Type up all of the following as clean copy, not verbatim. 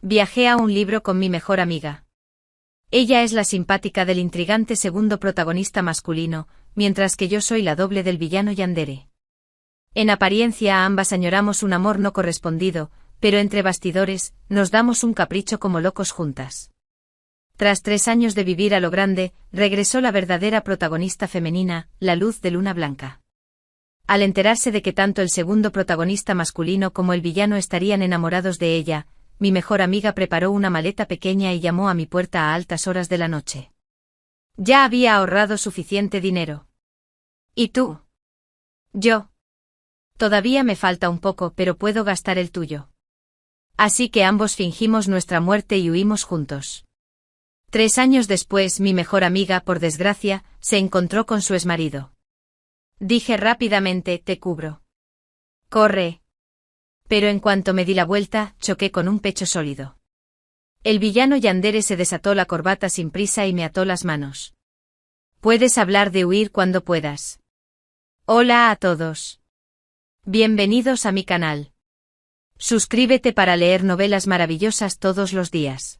Viajé a un libro con mi mejor amiga. Ella es la simpática del intrigante segundo protagonista masculino, mientras que yo soy la doble del villano Yandere. En apariencia ambas añoramos un amor no correspondido, pero entre bastidores, nos damos un capricho como locos juntas. Tras 3 años de vivir a lo grande, regresó la verdadera protagonista femenina, la luz de luna blanca. Al enterarse de que tanto el segundo protagonista masculino como el villano estarían enamorados de ella, mi mejor amiga preparó una maleta pequeña y llamó a mi puerta a altas horas de la noche. Ya había ahorrado suficiente dinero. ¿Y tú? Yo. Todavía me falta un poco, pero puedo gastar el tuyo. Así que ambos fingimos nuestra muerte y huimos juntos. 3 años después, mi mejor amiga, por desgracia, se encontró con su exmarido. Dije rápidamente, te cubro. Corre. Pero en cuanto me di la vuelta, choqué con un pecho sólido. El villano Yandere se desató la corbata sin prisa y me ató las manos. Puedes hablar de huir cuando puedas. Hola a todos. Bienvenidos a mi canal. Suscríbete para leer novelas maravillosas todos los días.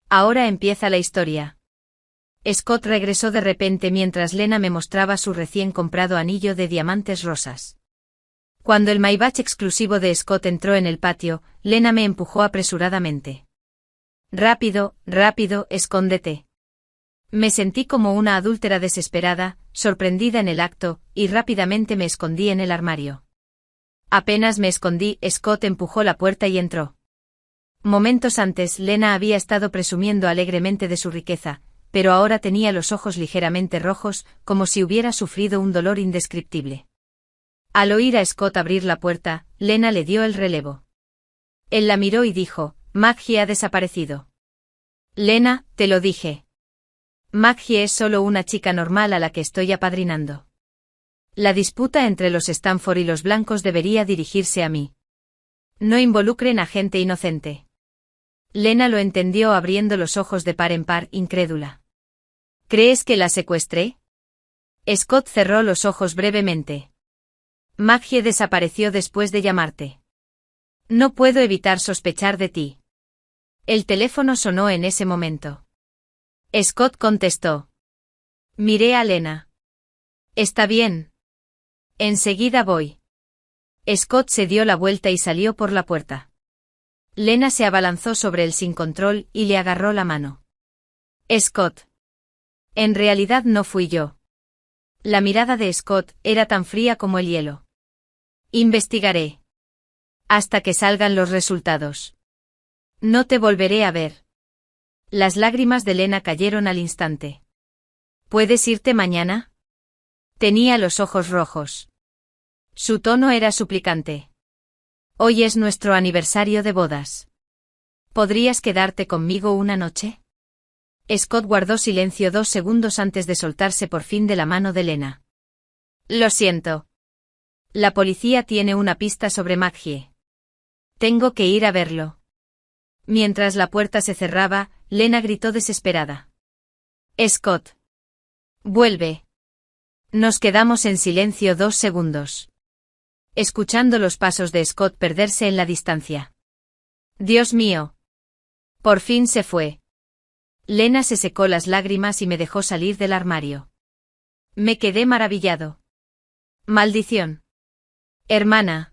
Ahora empieza la historia. Scott regresó de repente mientras Lena me mostraba su recién comprado anillo de diamantes rosas. Cuando el Maybach exclusivo de Scott entró en el patio, Lena me empujó apresuradamente. Rápido, rápido, escóndete. Me sentí como una adúltera desesperada, sorprendida en el acto, y rápidamente me escondí en el armario. Apenas me escondí, Scott empujó la puerta y entró. Momentos antes, Lena había estado presumiendo alegremente de su riqueza, pero ahora tenía los ojos ligeramente rojos, como si hubiera sufrido un dolor indescriptible. Al oír a Scott abrir la puerta, Lena le dio el relevo. Él la miró y dijo, Maggie ha desaparecido. Lena, te lo dije. Maggie es solo una chica normal a la que estoy apadrinando. La disputa entre los Stanford y los blancos debería dirigirse a mí. No involucren a gente inocente. Lena lo entendió abriendo los ojos de par en par, incrédula. ¿Crees que la secuestré? Scott cerró los ojos brevemente. Maggie desapareció después de llamarte. No puedo evitar sospechar de ti. El teléfono sonó en ese momento. Scott contestó. Miré a Lena. Está bien. Enseguida voy. Scott se dio la vuelta y salió por la puerta. Lena se abalanzó sobre él sin control y le agarró la mano. Scott. En realidad no fui yo. La mirada de Scott era tan fría como el hielo. Investigaré. Hasta que salgan los resultados. No te volveré a ver. Las lágrimas de Lena cayeron al instante. ¿Puedes irte mañana? Tenía los ojos rojos. Su tono era suplicante. Hoy es nuestro aniversario de bodas. ¿Podrías quedarte conmigo una noche? Scott guardó silencio 2 segundos antes de soltarse por fin de la mano de Lena. Lo siento. La policía tiene una pista sobre Maggie. Tengo que ir a verlo. Mientras la puerta se cerraba, Lena gritó desesperada. Scott. Vuelve. Nos quedamos en silencio 2 segundos. Escuchando los pasos de Scott perderse en la distancia. Dios mío. Por fin se fue. Lena se secó las lágrimas y me dejó salir del armario. Me quedé maravillado. Maldición. Hermana.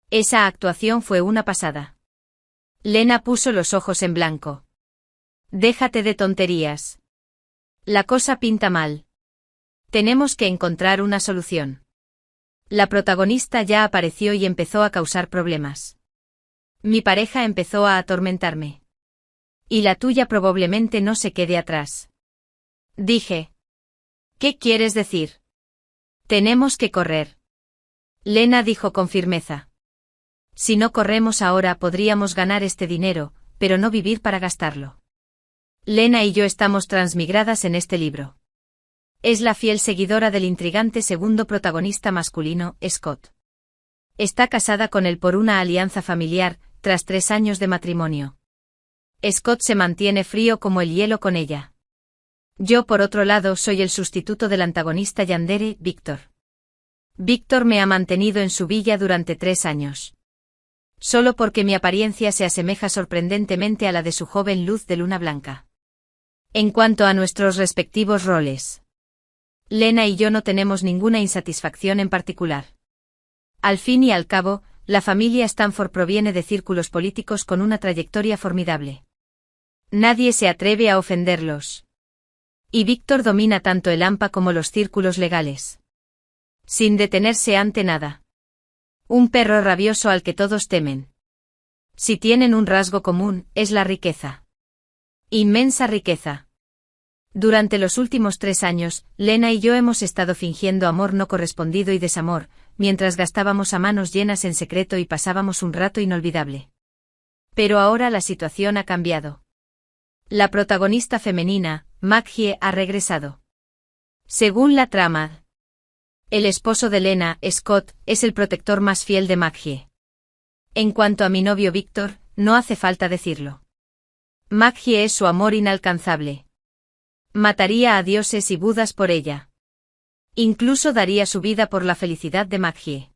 Esa actuación fue una pasada. Lena puso los ojos en blanco. Déjate de tonterías. La cosa pinta mal. Tenemos que encontrar una solución. La protagonista ya apareció y empezó a causar problemas. Mi pareja empezó a atormentarme. Y la tuya probablemente no se quede atrás. Dije. ¿Qué quieres decir? Tenemos que correr. Lena dijo con firmeza. Si no corremos ahora podríamos ganar este dinero, pero no vivir para gastarlo. Lena y yo estamos transmigradas en este libro. Es la fiel seguidora del intrigante segundo protagonista masculino, Scott. Está casada con él por una alianza familiar, tras 3 años de matrimonio. Scott se mantiene frío como el hielo con ella. Yo por otro lado soy el sustituto del antagonista Yandere, Víctor. Víctor me ha mantenido en su villa durante 3 años. Solo porque mi apariencia se asemeja sorprendentemente a la de su joven luz de luna blanca. En cuanto a nuestros respectivos roles, Lena y yo no tenemos ninguna insatisfacción en particular. Al fin y al cabo, la familia Stanford proviene de círculos políticos con una trayectoria formidable. Nadie se atreve a ofenderlos. Y Víctor domina tanto el AMPA como los círculos legales. Sin detenerse ante nada. Un perro rabioso al que todos temen. Si tienen un rasgo común, es la riqueza. Inmensa riqueza. Durante los últimos 3 años, Lena y yo hemos estado fingiendo amor no correspondido y desamor, mientras gastábamos a manos llenas en secreto y pasábamos un rato inolvidable. Pero ahora la situación ha cambiado. La protagonista femenina, Maggie, ha regresado. Según la trama, el esposo de Lena, Scott, es el protector más fiel de Maggie. En cuanto a mi novio Víctor, no hace falta decirlo. Maggie es su amor inalcanzable. Mataría a dioses y budas por ella. Incluso daría su vida por la felicidad de Maggie.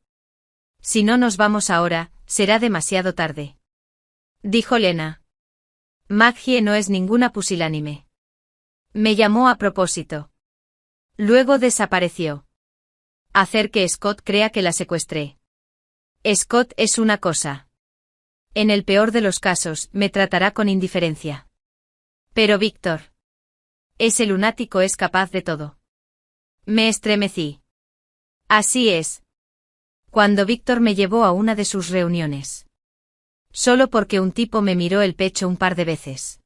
Si no nos vamos ahora, será demasiado tarde. Dijo Lena. Maggie no es ninguna pusilánime. Me llamó a propósito. Luego desapareció. Hacer que Scott crea que la secuestré. Scott es una cosa. En el peor de los casos, me tratará con indiferencia. Pero Víctor. Ese lunático es capaz de todo. Me estremecí. Así es. Cuando Víctor me llevó a una de sus reuniones. Solo porque un tipo me miró el pecho un par de veces.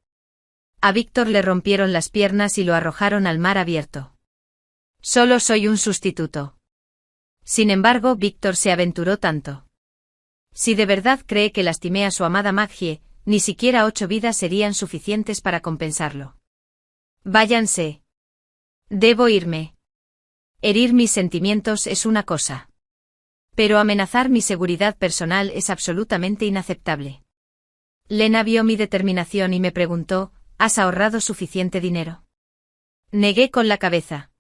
A Víctor le rompieron las piernas y lo arrojaron al mar abierto. Solo soy un sustituto. Sin embargo, Víctor se aventuró tanto. Si de verdad cree que lastimé a su amada Maggie, ni siquiera 8 vidas serían suficientes para compensarlo. Váyanse. Debo irme. Herir mis sentimientos es una cosa. Pero amenazar mi seguridad personal es absolutamente inaceptable. Lena vio mi determinación y me preguntó, ¿has ahorrado suficiente dinero? Negué con la cabeza.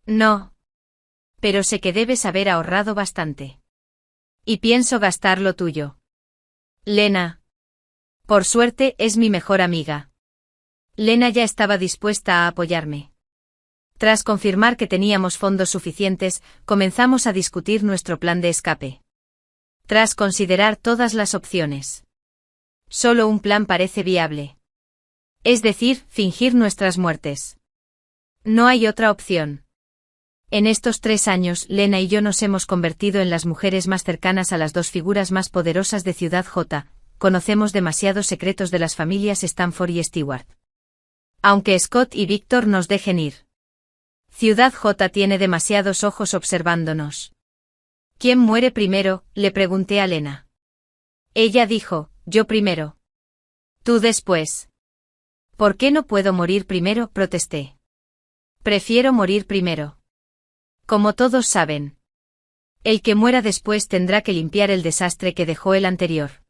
No. Pero sé que debes haber ahorrado bastante. Y pienso gastar lo tuyo. Lena. Por suerte, es mi mejor amiga. Lena ya estaba dispuesta a apoyarme. Tras confirmar que teníamos fondos suficientes, comenzamos a discutir nuestro plan de escape. Tras considerar todas las opciones. Solo un plan parece viable. Es decir, fingir nuestras muertes. No hay otra opción. En estos 3 años, Lena y yo nos hemos convertido en las mujeres más cercanas a las 2 figuras más poderosas de Ciudad J. Conocemos demasiados secretos de las familias Stanford y Stewart. Aunque Scott y Víctor nos dejen ir. Ciudad J tiene demasiados ojos observándonos. ¿Quién muere primero?, le pregunté a Lena. Ella dijo, yo primero. Tú después. ¿Por qué no puedo morir primero?, protesté. Prefiero morir primero. Como todos saben. El que muera después tendrá que limpiar el desastre que dejó el anterior.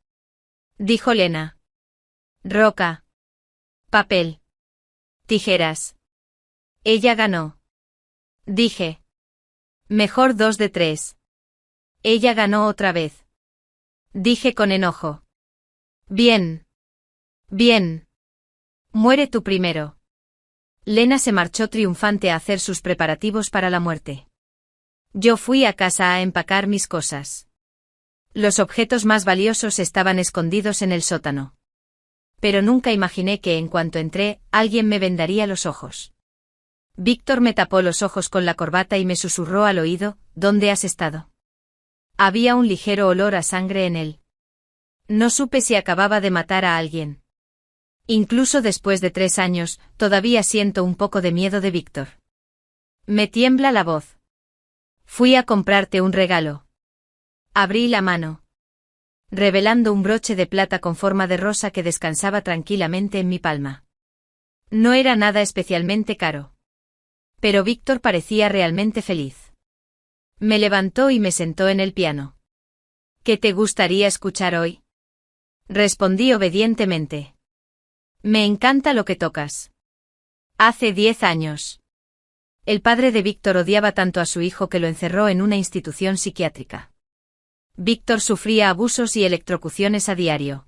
Dijo Lena. Roca. Papel. Tijeras. Ella ganó. Dije. Mejor 2 de 3. Ella ganó otra vez. Dije con enojo. Bien. Bien. Muere tú primero. Lena se marchó triunfante a hacer sus preparativos para la muerte. Yo fui a casa a empacar mis cosas. Los objetos más valiosos estaban escondidos en el sótano. Pero nunca imaginé que en cuanto entré, alguien me vendaría los ojos. Víctor me tapó los ojos con la corbata y me susurró al oído, ¿dónde has estado? Había un ligero olor a sangre en él. No supe si acababa de matar a alguien. Incluso después de 3 años, todavía siento un poco de miedo de Víctor. Me tiembla la voz. Fui a comprarte un regalo. Abrí la mano. Revelando un broche de plata con forma de rosa que descansaba tranquilamente en mi palma. No era nada especialmente caro. Pero Víctor parecía realmente feliz. Me levantó y me sentó en el piano. ¿Qué te gustaría escuchar hoy? Respondí obedientemente. Me encanta lo que tocas. Hace 10 años. El padre de Víctor odiaba tanto a su hijo que lo encerró en una institución psiquiátrica. Víctor sufría abusos y electrocuciones a diario.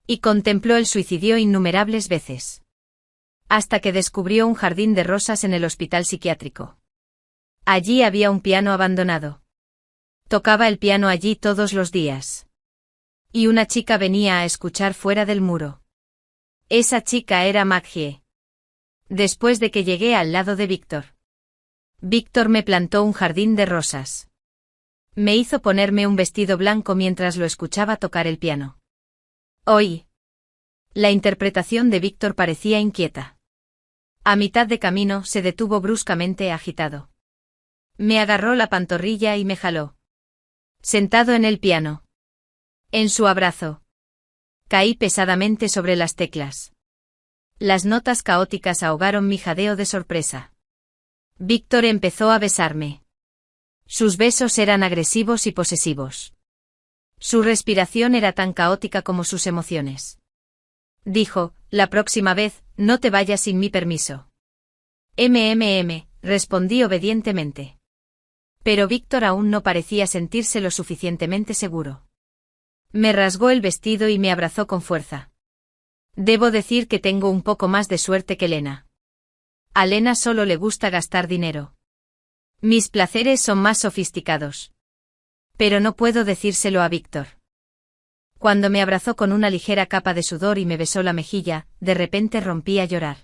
Y contempló el suicidio innumerables veces. Hasta que descubrió un jardín de rosas en el hospital psiquiátrico. Allí había un piano abandonado. Tocaba el piano allí todos los días. Y una chica venía a escuchar fuera del muro. Esa chica era Maggie. Después de que llegué al lado de Víctor. Víctor me plantó un jardín de rosas. Me hizo ponerme un vestido blanco mientras lo escuchaba tocar el piano. Oí. La interpretación de Víctor parecía inquieta. A mitad de camino se detuvo bruscamente agitado. Me agarró la pantorrilla y me jaló. Sentado en el piano. En su abrazo. Caí pesadamente sobre las teclas. Las notas caóticas ahogaron mi jadeo de sorpresa. Víctor empezó a besarme. Sus besos eran agresivos y posesivos. Su respiración era tan caótica como sus emociones. Dijo, la próxima vez, no te vayas sin mi permiso. Respondí obedientemente. Pero Víctor aún no parecía sentirse lo suficientemente seguro. Me rasgó el vestido y me abrazó con fuerza. Debo decir que tengo un poco más de suerte que Lena. A Lena solo le gusta gastar dinero. Mis placeres son más sofisticados. Pero no puedo decírselo a Víctor. Cuando me abrazó con una ligera capa de sudor y me besó la mejilla, de repente rompí a llorar.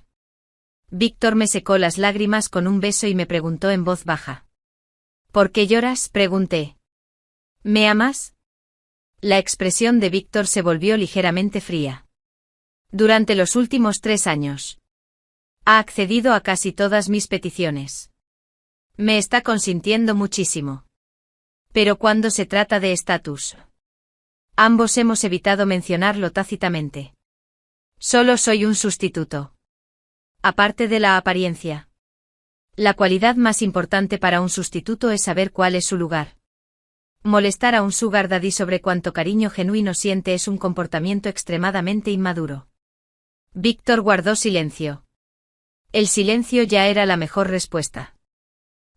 Víctor me secó las lágrimas con un beso y me preguntó en voz baja. ¿Por qué lloras?, pregunté. ¿Me amas? La expresión de Víctor se volvió ligeramente fría. Durante los últimos 3 años. Ha accedido a casi todas mis peticiones. Me está consintiendo muchísimo. Pero cuando se trata de estatus. Ambos hemos evitado mencionarlo tácitamente. Solo soy un sustituto. Aparte de la apariencia. La cualidad más importante para un sustituto es saber cuál es su lugar. Molestar a un sugar daddy sobre cuánto cariño genuino siente es un comportamiento extremadamente inmaduro. Víctor guardó silencio. El silencio ya era la mejor respuesta.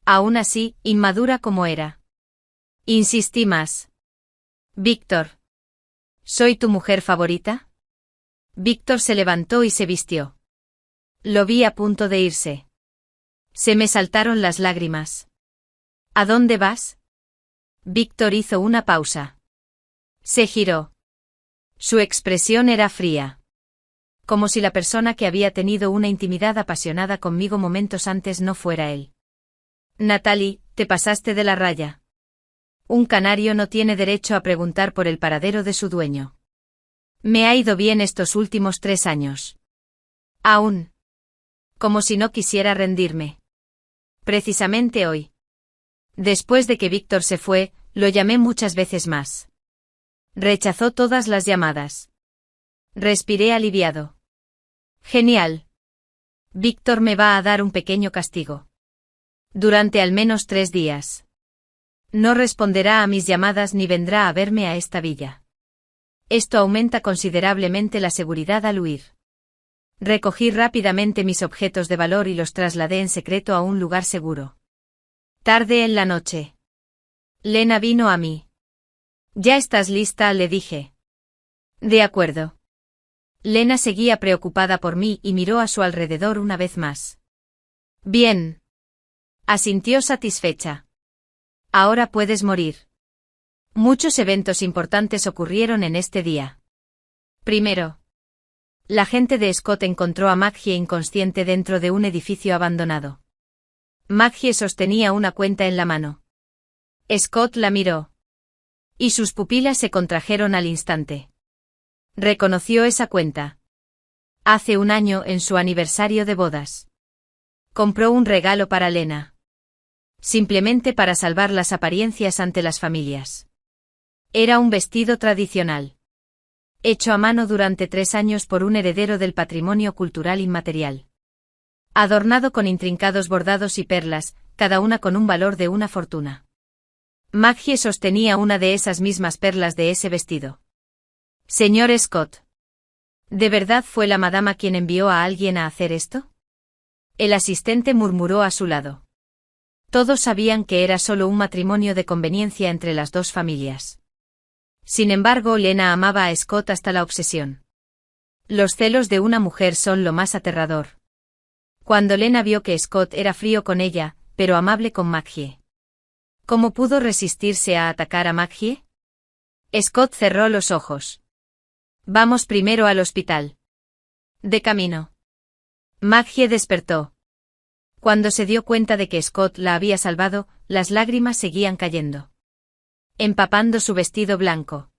Aún así, inmadura como era. Insistí más. Víctor. ¿Soy tu mujer favorita? Víctor se levantó y se vistió. Lo vi a punto de irse. Se me saltaron las lágrimas. ¿A dónde vas? Víctor hizo una pausa. Se giró. Su expresión era fría. Como si la persona que había tenido una intimidad apasionada conmigo momentos antes no fuera él. Natalie, te pasaste de la raya. Un canario no tiene derecho a preguntar por el paradero de su dueño. Me ha ido bien estos últimos 3 años. Aún. Como si no quisiera rendirme. Precisamente hoy. Después de que Víctor se fue, lo llamé muchas veces más. Rechazó todas las llamadas. Respiré aliviado. Genial. Víctor me va a dar un pequeño castigo. Durante al menos 3 días. No responderá a mis llamadas ni vendrá a verme a esta villa. Esto aumenta considerablemente la seguridad al huir. Recogí rápidamente mis objetos de valor y los trasladé en secreto a un lugar seguro. Tarde en la noche. Lena vino a mí. ¿Ya estás lista?, le dije. De acuerdo. Lena seguía preocupada por mí y miró a su alrededor una vez más. Bien. Asintió satisfecha. Ahora puedes morir. Muchos eventos importantes ocurrieron en este día. Primero. La gente de Scott encontró a Maggie inconsciente dentro de un edificio abandonado. Maggie sostenía una cuenta en la mano. Scott la miró. Y sus pupilas se contrajeron al instante. Reconoció esa cuenta. Hace 1 año, en su aniversario de bodas. Compró un regalo para Lena. Simplemente para salvar las apariencias ante las familias. Era un vestido tradicional. Hecho a mano durante 3 años por un heredero del patrimonio cultural inmaterial. Adornado con intrincados bordados y perlas, cada una con un valor de una fortuna. Maggie sostenía una de esas mismas perlas de ese vestido. Señor Scott. ¿De verdad fue la madama quien envió a alguien a hacer esto? El asistente murmuró a su lado. Todos sabían que era solo un matrimonio de conveniencia entre las dos familias. Sin embargo, Lena amaba a Scott hasta la obsesión. Los celos de una mujer son lo más aterrador. Cuando Lena vio que Scott era frío con ella, pero amable con Maggie. ¿Cómo pudo resistirse a atacar a Maggie? Scott cerró los ojos. Vamos primero al hospital. De camino. Maggie despertó. Cuando se dio cuenta de que Scott la había salvado, las lágrimas seguían cayendo, empapando su vestido blanco.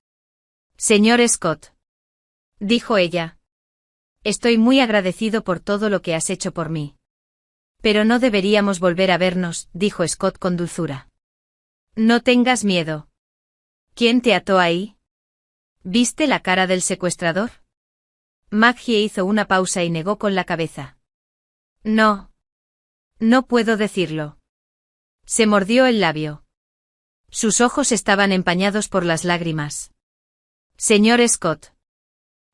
Señor Scott, dijo ella. Estoy muy agradecido por todo lo que has hecho por mí. Pero no deberíamos volver a vernos, dijo Scott con dulzura. No tengas miedo. ¿Quién te ató ahí? ¿Viste la cara del secuestrador? Maggie hizo una pausa y negó con la cabeza. No. No puedo decirlo. Se mordió el labio. Sus ojos estaban empañados por las lágrimas. Señor Scott.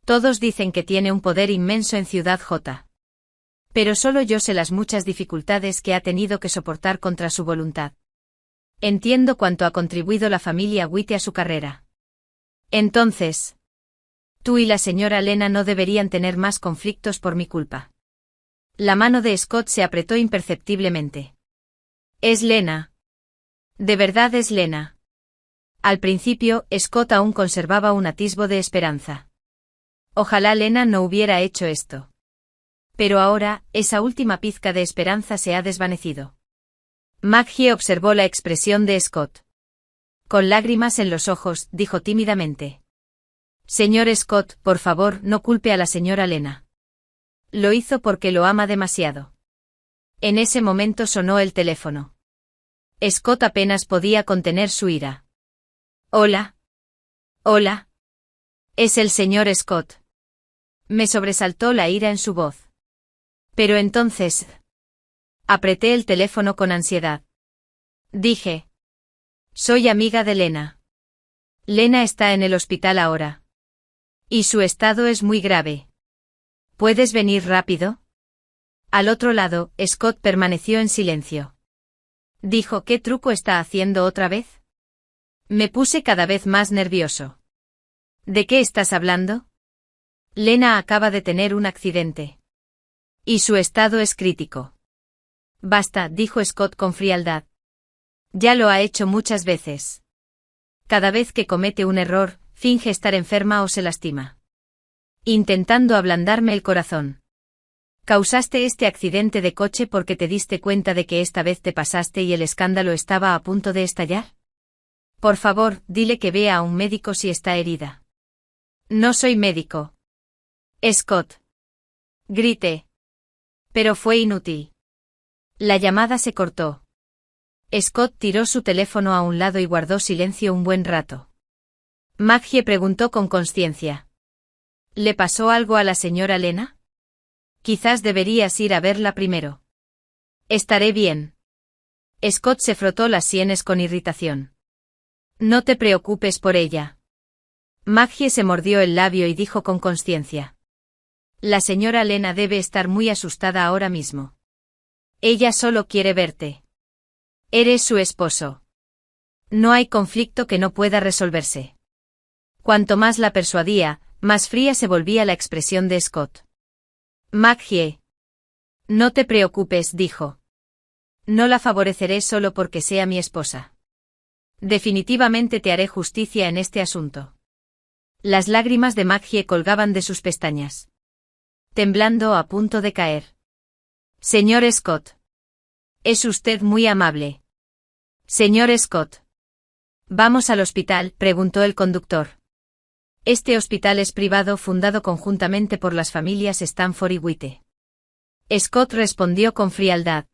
Todos dicen que tiene un poder inmenso en Ciudad J. Pero solo yo sé las muchas dificultades que ha tenido que soportar contra su voluntad. Entiendo cuánto ha contribuido la familia White a su carrera. Entonces, tú y la señora Lena no deberían tener más conflictos por mi culpa. La mano de Scott se apretó imperceptiblemente. Es Lena. De verdad es Lena. Al principio, Scott aún conservaba un atisbo de esperanza. Ojalá Lena no hubiera hecho esto. Pero ahora, esa última pizca de esperanza se ha desvanecido. Maggie observó la expresión de Scott. Con lágrimas en los ojos, dijo tímidamente. Señor Scott, por favor, no culpe a la señora Lena. Lo hizo porque lo ama demasiado. En ese momento sonó el teléfono. Scott apenas podía contener su ira. Hola. Hola. Es el señor Scott. Me sobresaltó la ira en su voz. Pero entonces... Apreté el teléfono con ansiedad. Dije. Soy amiga de Lena. Lena está en el hospital ahora. Y su estado es muy grave. ¿Puedes venir rápido? Al otro lado, Scott permaneció en silencio. Dijo: ¿Qué truco está haciendo otra vez? Me puse cada vez más nervioso. ¿De qué estás hablando? Lena acaba de tener un accidente. Y su estado es crítico. Basta, dijo Scott con frialdad. Ya lo ha hecho muchas veces. Cada vez que comete un error, finge estar enferma o se lastima. Intentando ablandarme el corazón. Causaste este accidente de coche porque te diste cuenta de que esta vez te pasaste y el escándalo estaba a punto de estallar. Por favor, dile que vea a un médico si está herida. No soy médico. Scott. Grité. Pero fue inútil. La llamada se cortó. Scott tiró su teléfono a un lado y guardó silencio un buen rato. Maggie preguntó con consciencia. ¿Le pasó algo a la señora Lena? Quizás deberías ir a verla primero. Estaré bien. Scott se frotó las sienes con irritación. No te preocupes por ella. Maggie se mordió el labio y dijo con consciencia. La señora Lena debe estar muy asustada ahora mismo. Ella solo quiere verte. Eres su esposo. No hay conflicto que no pueda resolverse. Cuanto más la persuadía, más fría se volvía la expresión de Scott. Maggie. No te preocupes, dijo. No la favoreceré solo porque sea mi esposa. Definitivamente te haré justicia en este asunto. Las lágrimas de Maggie colgaban de sus pestañas. Temblando a punto de caer. Señor Scott. Es usted muy amable. Señor Scott. ¿Vamos al hospital?, preguntó el conductor. Este hospital es privado fundado conjuntamente por las familias Stanford y White. Scott respondió con frialdad.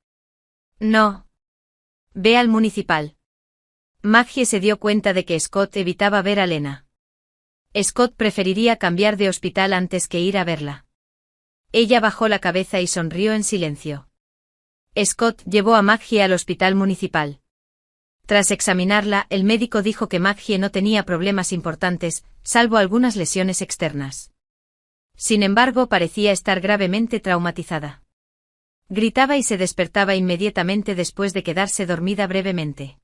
No. Ve al municipal. Maggie se dio cuenta de que Scott evitaba ver a Lena. Scott preferiría cambiar de hospital antes que ir a verla. Ella bajó la cabeza y sonrió en silencio. Scott llevó a Maggie al hospital municipal. Tras examinarla, el médico dijo que Maggie no tenía problemas importantes, salvo algunas lesiones externas. Sin embargo, parecía estar gravemente traumatizada. Gritaba y se despertaba inmediatamente después de quedarse dormida brevemente.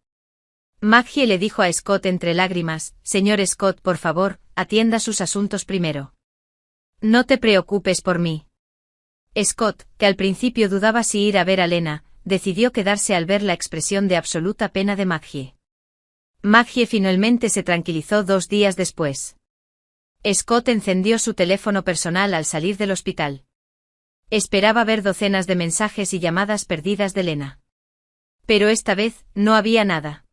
Maggie le dijo a Scott entre lágrimas: «Señor Scott, por favor, atienda sus asuntos primero. No te preocupes por mí». Scott, que al principio dudaba si ir a ver a Lena, decidió quedarse al ver la expresión de absoluta pena de Maggie. Maggie finalmente se tranquilizó 2 días después. Scott encendió su teléfono personal al salir del hospital. Esperaba ver docenas de mensajes y llamadas perdidas de Lena. Pero esta vez, no había nada.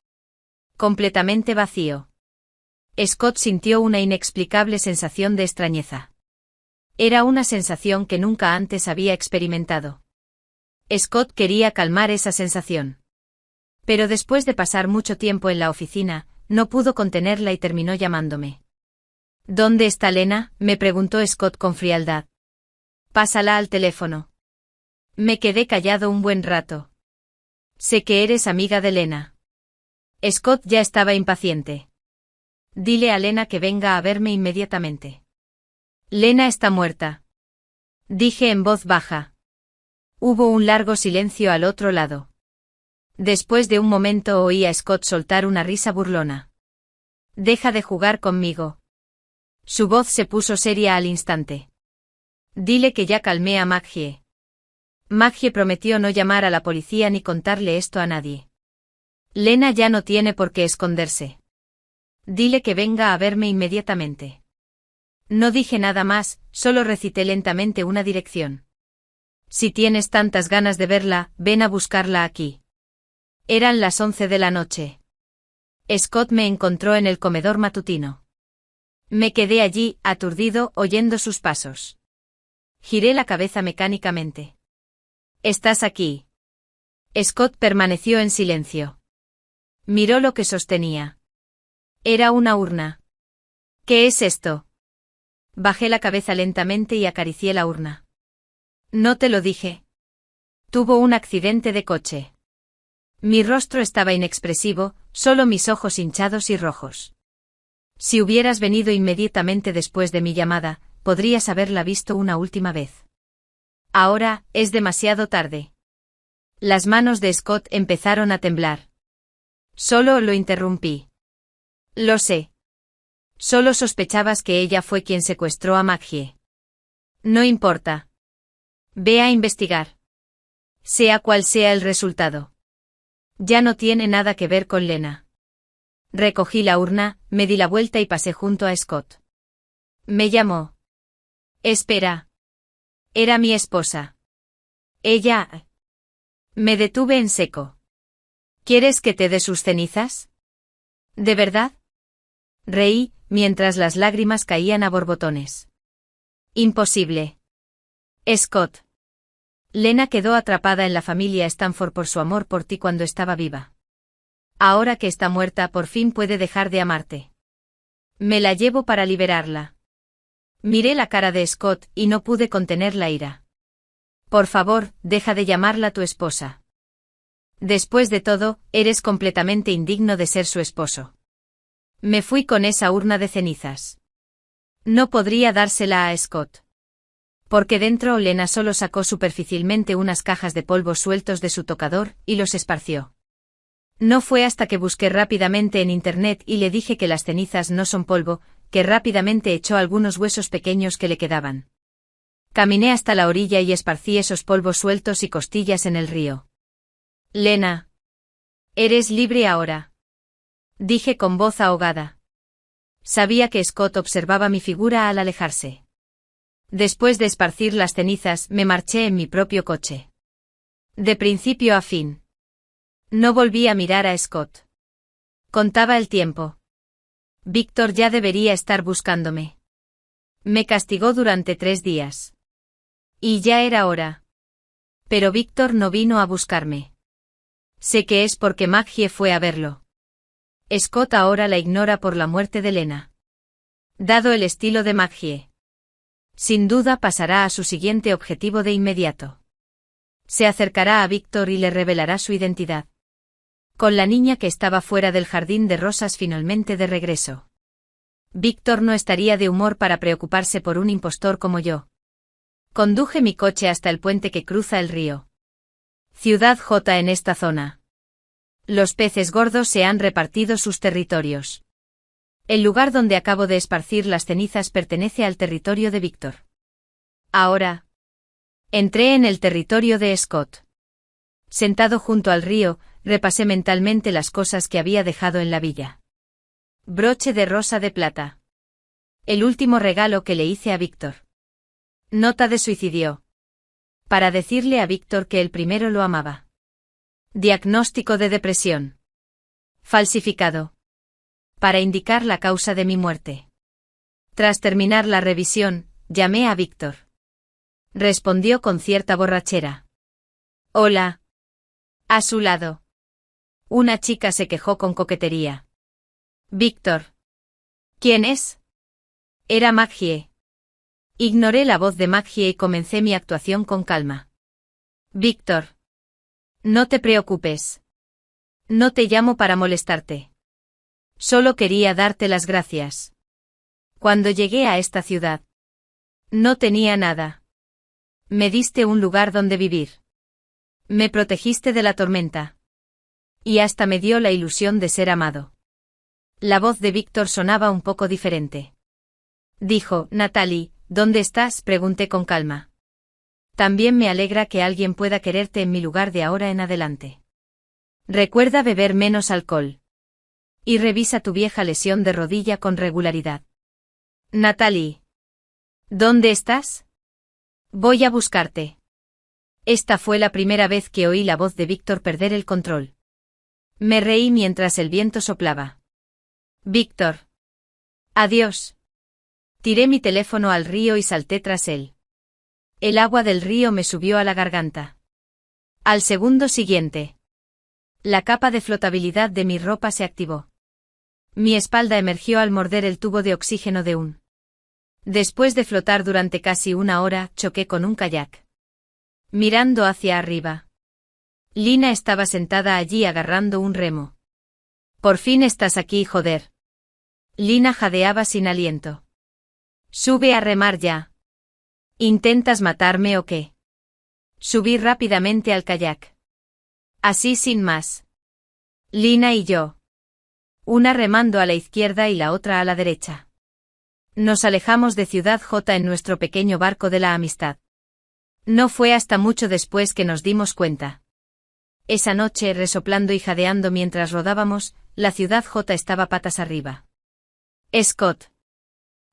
Completamente vacío. Scott sintió una inexplicable sensación de extrañeza. Era una sensación que nunca antes había experimentado. Scott quería calmar esa sensación. Pero después de pasar mucho tiempo en la oficina, no pudo contenerla y terminó llamándome. «¿Dónde está Lena?», me preguntó Scott con frialdad. «Pásala al teléfono». Me quedé callado un buen rato. «Sé que eres amiga de Lena». Scott ya estaba impaciente. «Dile a Lena que venga a verme inmediatamente». «Lena está muerta», dije en voz baja. Hubo un largo silencio al otro lado. Después de un momento oí a Scott soltar una risa burlona. «Deja de jugar conmigo». Su voz se puso seria al instante. «Dile que ya calmé a Maggie». Maggie prometió no llamar a la policía ni contarle esto a nadie. «Lena ya no tiene por qué esconderse. Dile que venga a verme inmediatamente». No dije nada más, solo recité lentamente una dirección. «Si tienes tantas ganas de verla, ven a buscarla aquí». Eran las 11 de la noche. Scott me encontró en el comedor matutino. Me quedé allí, aturdido, oyendo sus pasos. Giré la cabeza mecánicamente. «¿Estás aquí?» Scott permaneció en silencio. Miró lo que sostenía. Era una urna. «¿Qué es esto?» Bajé la cabeza lentamente y acaricié la urna. «No te lo dije». Tuvo un accidente de coche. Mi rostro estaba inexpresivo, solo mis ojos hinchados y rojos. Si hubieras venido inmediatamente después de mi llamada, podrías haberla visto una última vez. Ahora, es demasiado tarde. Las manos de Scott empezaron a temblar. Solo lo interrumpí. «Lo sé. Solo sospechabas que ella fue quien secuestró a Maggie. No importa. Ve a investigar. Sea cual sea el resultado. Ya no tiene nada que ver con Lena». Recogí la urna, me di la vuelta y pasé junto a Scott. Me llamó. «Espera. Era mi esposa. Ella». Me detuve en seco. «¿Quieres que te dé sus cenizas?» «¿De verdad?» Reí, mientras las lágrimas caían a borbotones. «Imposible. Scott. Lena quedó atrapada en la familia Stanford por su amor por ti cuando estaba viva. Ahora que está muerta, por fin puede dejar de amarte. Me la llevo para liberarla». Miré la cara de Scott y no pude contener la ira. «Por favor, deja de llamarla tu esposa. Después de todo, eres completamente indigno de ser su esposo». Me fui con esa urna de cenizas. No podría dársela a Scott. Porque dentro Lena solo sacó superficialmente unas cajas de polvos sueltos de su tocador y los esparció. No fue hasta que busqué rápidamente en internet y le dije que las cenizas no son polvo, que rápidamente echó algunos huesos pequeños que le quedaban. Caminé hasta la orilla y esparcí esos polvos sueltos y costillas en el río. «Lena. Eres libre ahora», dije con voz ahogada. Sabía que Scott observaba mi figura al alejarse. Después de esparcir las cenizas, me marché en mi propio coche. De principio a fin. No volví a mirar a Scott. Contaba el tiempo. Víctor ya debería estar buscándome. Me castigó durante 3 días. Y ya era hora. Pero Víctor no vino a buscarme. Sé que es porque Maggie fue a verlo. Scott ahora la ignora por la muerte de Lena. Dado el estilo de Maggie. Sin duda pasará a su siguiente objetivo de inmediato. Se acercará a Víctor y le revelará su identidad. Con la niña que estaba fuera del jardín de rosas finalmente de regreso. Víctor no estaría de humor para preocuparse por un impostor como yo. Conduje mi coche hasta el puente que cruza el río. Ciudad J en esta zona. Los peces gordos se han repartido sus territorios. El lugar donde acabo de esparcir las cenizas pertenece al territorio de Víctor. Ahora. Entré en el territorio de Scott. Sentado junto al río, repasé mentalmente las cosas que había dejado en la villa. Broche de rosa de plata. El último regalo que le hice a Víctor. Nota de suicidio. Para decirle a Víctor que el primero lo amaba. Diagnóstico de depresión. Falsificado. Para indicar la causa de mi muerte. Tras terminar la revisión, llamé a Víctor. Respondió con cierta borrachera. Hola. A su lado. Una chica se quejó con coquetería. Víctor. ¿Quién es? Era Maggie. Ignoré la voz de Maggie y comencé mi actuación con calma. Víctor. No te preocupes. No te llamo para molestarte. Solo quería darte las gracias. Cuando llegué a esta ciudad. No tenía nada. Me diste un lugar donde vivir. Me protegiste de la tormenta. Y hasta me dio la ilusión de ser amado. La voz de Víctor sonaba un poco diferente. Dijo, Natalie, ¿dónde estás? Pregunté con calma. También me alegra que alguien pueda quererte en mi lugar de ahora en adelante. Recuerda beber menos alcohol. Y revisa tu vieja lesión de rodilla con regularidad. Natalie. ¿Dónde estás? Voy a buscarte. Esta fue la primera vez que oí la voz de Víctor perder el control. Me reí mientras el viento soplaba. Víctor. Adiós. Tiré mi teléfono al río y salté tras él. El agua del río me subió a la garganta. Al segundo siguiente. La capa de flotabilidad de mi ropa se activó. Mi espalda emergió al morder el tubo de oxígeno de un. Después de flotar durante casi una hora, choqué con un kayak. Mirando hacia arriba. Lina estaba sentada allí agarrando un remo. Por fin estás aquí, joder. Lina jadeaba sin aliento. Sube a remar ya. ¿Intentas matarme o qué? Subí rápidamente al kayak. Así sin más. Lina y yo. Una remando a la izquierda y la otra a la derecha. Nos alejamos de Ciudad J en nuestro pequeño barco de la amistad. No fue hasta mucho después que nos dimos cuenta. Esa noche, resoplando y jadeando mientras rodábamos, la Ciudad J estaba patas arriba. Scott.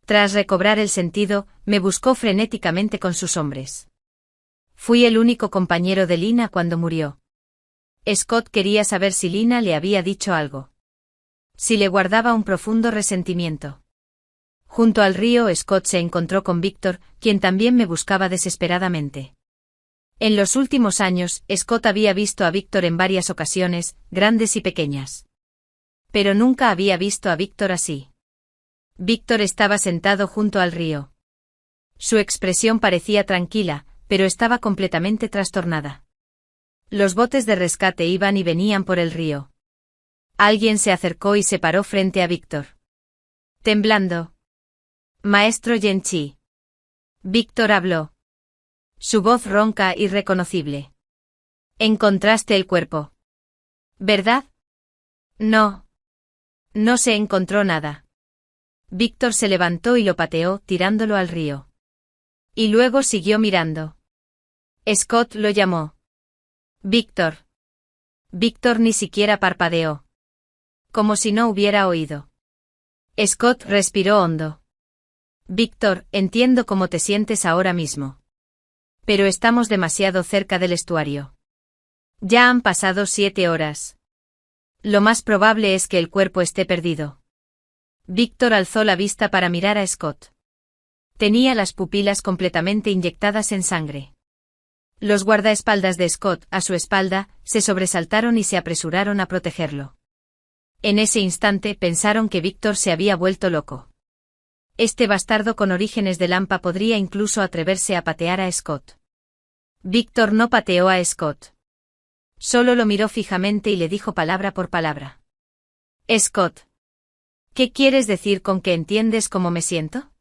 Tras recobrar el sentido, me buscó frenéticamente con sus hombres. Fui el único compañero de Lina cuando murió. Scott quería saber si Lina le había dicho algo. Si le guardaba un profundo resentimiento. Junto al río, Scott se encontró con Víctor, quien también me buscaba desesperadamente. En los últimos años, Scott había visto a Víctor en varias ocasiones, grandes y pequeñas. Pero nunca había visto a Víctor así. Víctor estaba sentado junto al río. Su expresión parecía tranquila, pero estaba completamente trastornada. Los botes de rescate iban y venían por el río. Alguien se acercó y se paró frente a Víctor. Temblando. Maestro Yenchi. Víctor habló. Su voz ronca y reconocible. Encontraste el cuerpo. ¿Verdad? No. No se encontró nada. Víctor se levantó y lo pateó, tirándolo al río. Y luego siguió mirando. Scott lo llamó. Víctor. Víctor ni siquiera parpadeó. Como si no hubiera oído. Scott respiró hondo. Víctor, entiendo cómo te sientes ahora mismo. Pero estamos demasiado cerca del estuario. Ya han pasado 7 horas. Lo más probable es que el cuerpo esté perdido. Víctor alzó la vista para mirar a Scott. Tenía las pupilas completamente inyectadas en sangre. Los guardaespaldas de Scott, a su espalda, se sobresaltaron y se apresuraron a protegerlo. En ese instante pensaron que Víctor se había vuelto loco. Este bastardo con orígenes de Lampa podría incluso atreverse a patear a Scott. Víctor no pateó a Scott. Solo lo miró fijamente y le dijo palabra por palabra. Scott. ¿Qué quieres decir con que entiendes cómo me siento?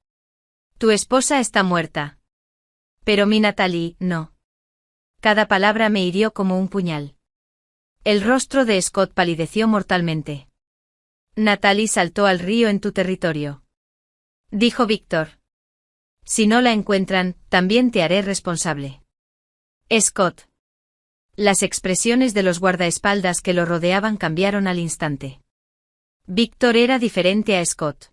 Tu esposa está muerta. Pero mi Natalie, no. Cada palabra me hirió como un puñal. El rostro de Scott palideció mortalmente. Natalie saltó al río en tu territorio. Dijo Víctor. Si no la encuentran, también te haré responsable. Scott. Las expresiones de los guardaespaldas que lo rodeaban cambiaron al instante. Víctor era diferente a Scott.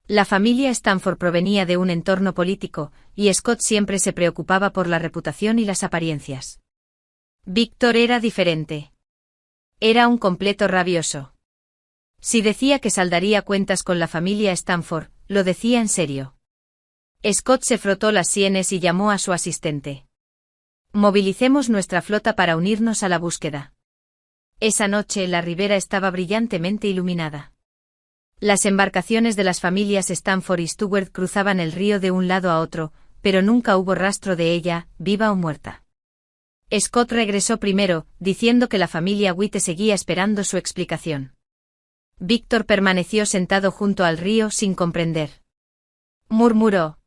La familia Stanford provenía de un entorno político, y Scott siempre se preocupaba por la reputación y las apariencias. Víctor era diferente. Era un completo rabioso. Si decía que saldaría cuentas con la familia Stanford, lo decía en serio. Scott se frotó las sienes y llamó a su asistente. Movilicemos nuestra flota para unirnos a la búsqueda. Esa noche la ribera estaba brillantemente iluminada. Las embarcaciones de las familias Stanford y Stewart cruzaban el río de un lado a otro, pero nunca hubo rastro de ella, viva o muerta. Scott regresó primero, diciendo que la familia Witte seguía esperando su explicación. Víctor permaneció sentado junto al río sin comprender. Murmuró.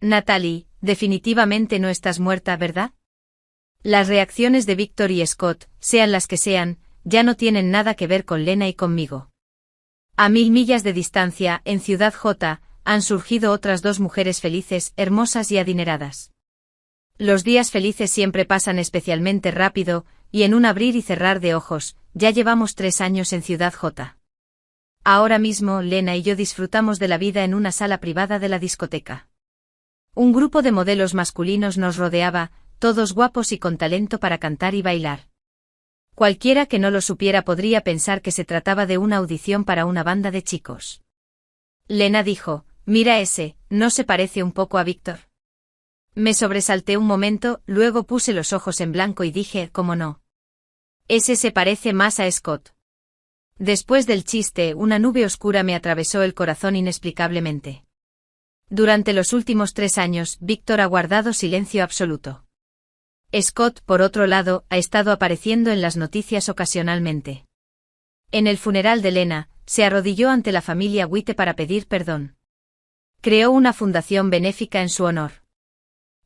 Natalie, definitivamente no estás muerta, ¿verdad? Las reacciones de Víctor y Scott, sean las que sean, ya no tienen nada que ver con Lena y conmigo. A 1000 millas de distancia, en Ciudad J, han surgido otras 2 mujeres felices, hermosas y adineradas. Los días felices siempre pasan especialmente rápido, y en un abrir y cerrar de ojos, ya llevamos 3 años en Ciudad J. Ahora mismo, Lena y yo disfrutamos de la vida en una sala privada de la discoteca. Un grupo de modelos masculinos nos rodeaba, todos guapos y con talento para cantar y bailar. Cualquiera que no lo supiera podría pensar que se trataba de una audición para una banda de chicos. Lena dijo, mira ese, ¿no se parece un poco a Víctor? Me sobresalté un momento, luego puse los ojos en blanco y dije, ¿cómo no? Ese se parece más a Scott. Después del chiste, una nube oscura me atravesó el corazón inexplicablemente. Durante los últimos 3 años, Víctor ha guardado silencio absoluto. Scott, por otro lado, ha estado apareciendo en las noticias ocasionalmente. En el funeral de Lena, se arrodilló ante la familia Witte para pedir perdón. Creó una fundación benéfica en su honor.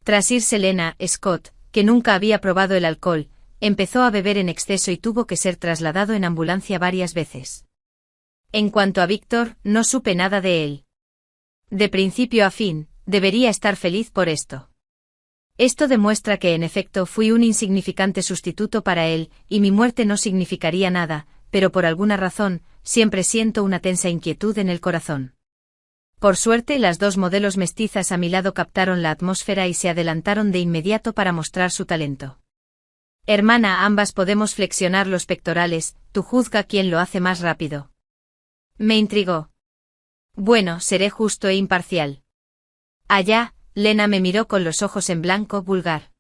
Tras irse Lena, Scott, que nunca había probado el alcohol, empezó a beber en exceso y tuvo que ser trasladado en ambulancia varias veces. En cuanto a Víctor, no supe nada de él. De principio a fin, debería estar feliz por esto. Esto demuestra que en efecto fui un insignificante sustituto para él, y mi muerte no significaría nada, pero por alguna razón, siempre siento una tensa inquietud en el corazón. Por suerte, las 2 modelos mestizas a mi lado captaron la atmósfera y se adelantaron de inmediato para mostrar su talento. Hermana, ambas podemos flexionar los pectorales, tú juzga quién lo hace más rápido. Me intrigó. Bueno, seré justo e imparcial. Allá, Lena me miró con los ojos en blanco, vulgar.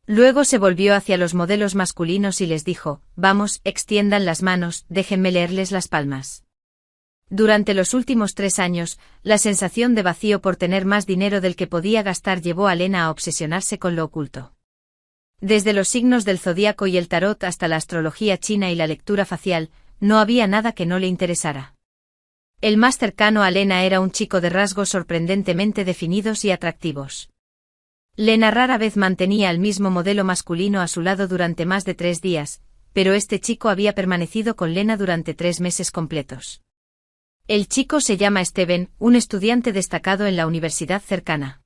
Luego se volvió hacia los modelos masculinos y les dijo, vamos, extiendan las manos, déjenme leerles las palmas. Durante los últimos 3 años, la sensación de vacío por tener más dinero del que podía gastar llevó a Lena a obsesionarse con lo oculto. Desde los signos del zodíaco y el tarot hasta la astrología china y la lectura facial, no había nada que no le interesara. El más cercano a Lena era un chico de rasgos sorprendentemente definidos y atractivos. Lena rara vez mantenía al mismo modelo masculino a su lado durante más de 3 días, pero este chico había permanecido con Lena durante 3 meses completos. El chico se llama Steven, un estudiante destacado en la universidad cercana.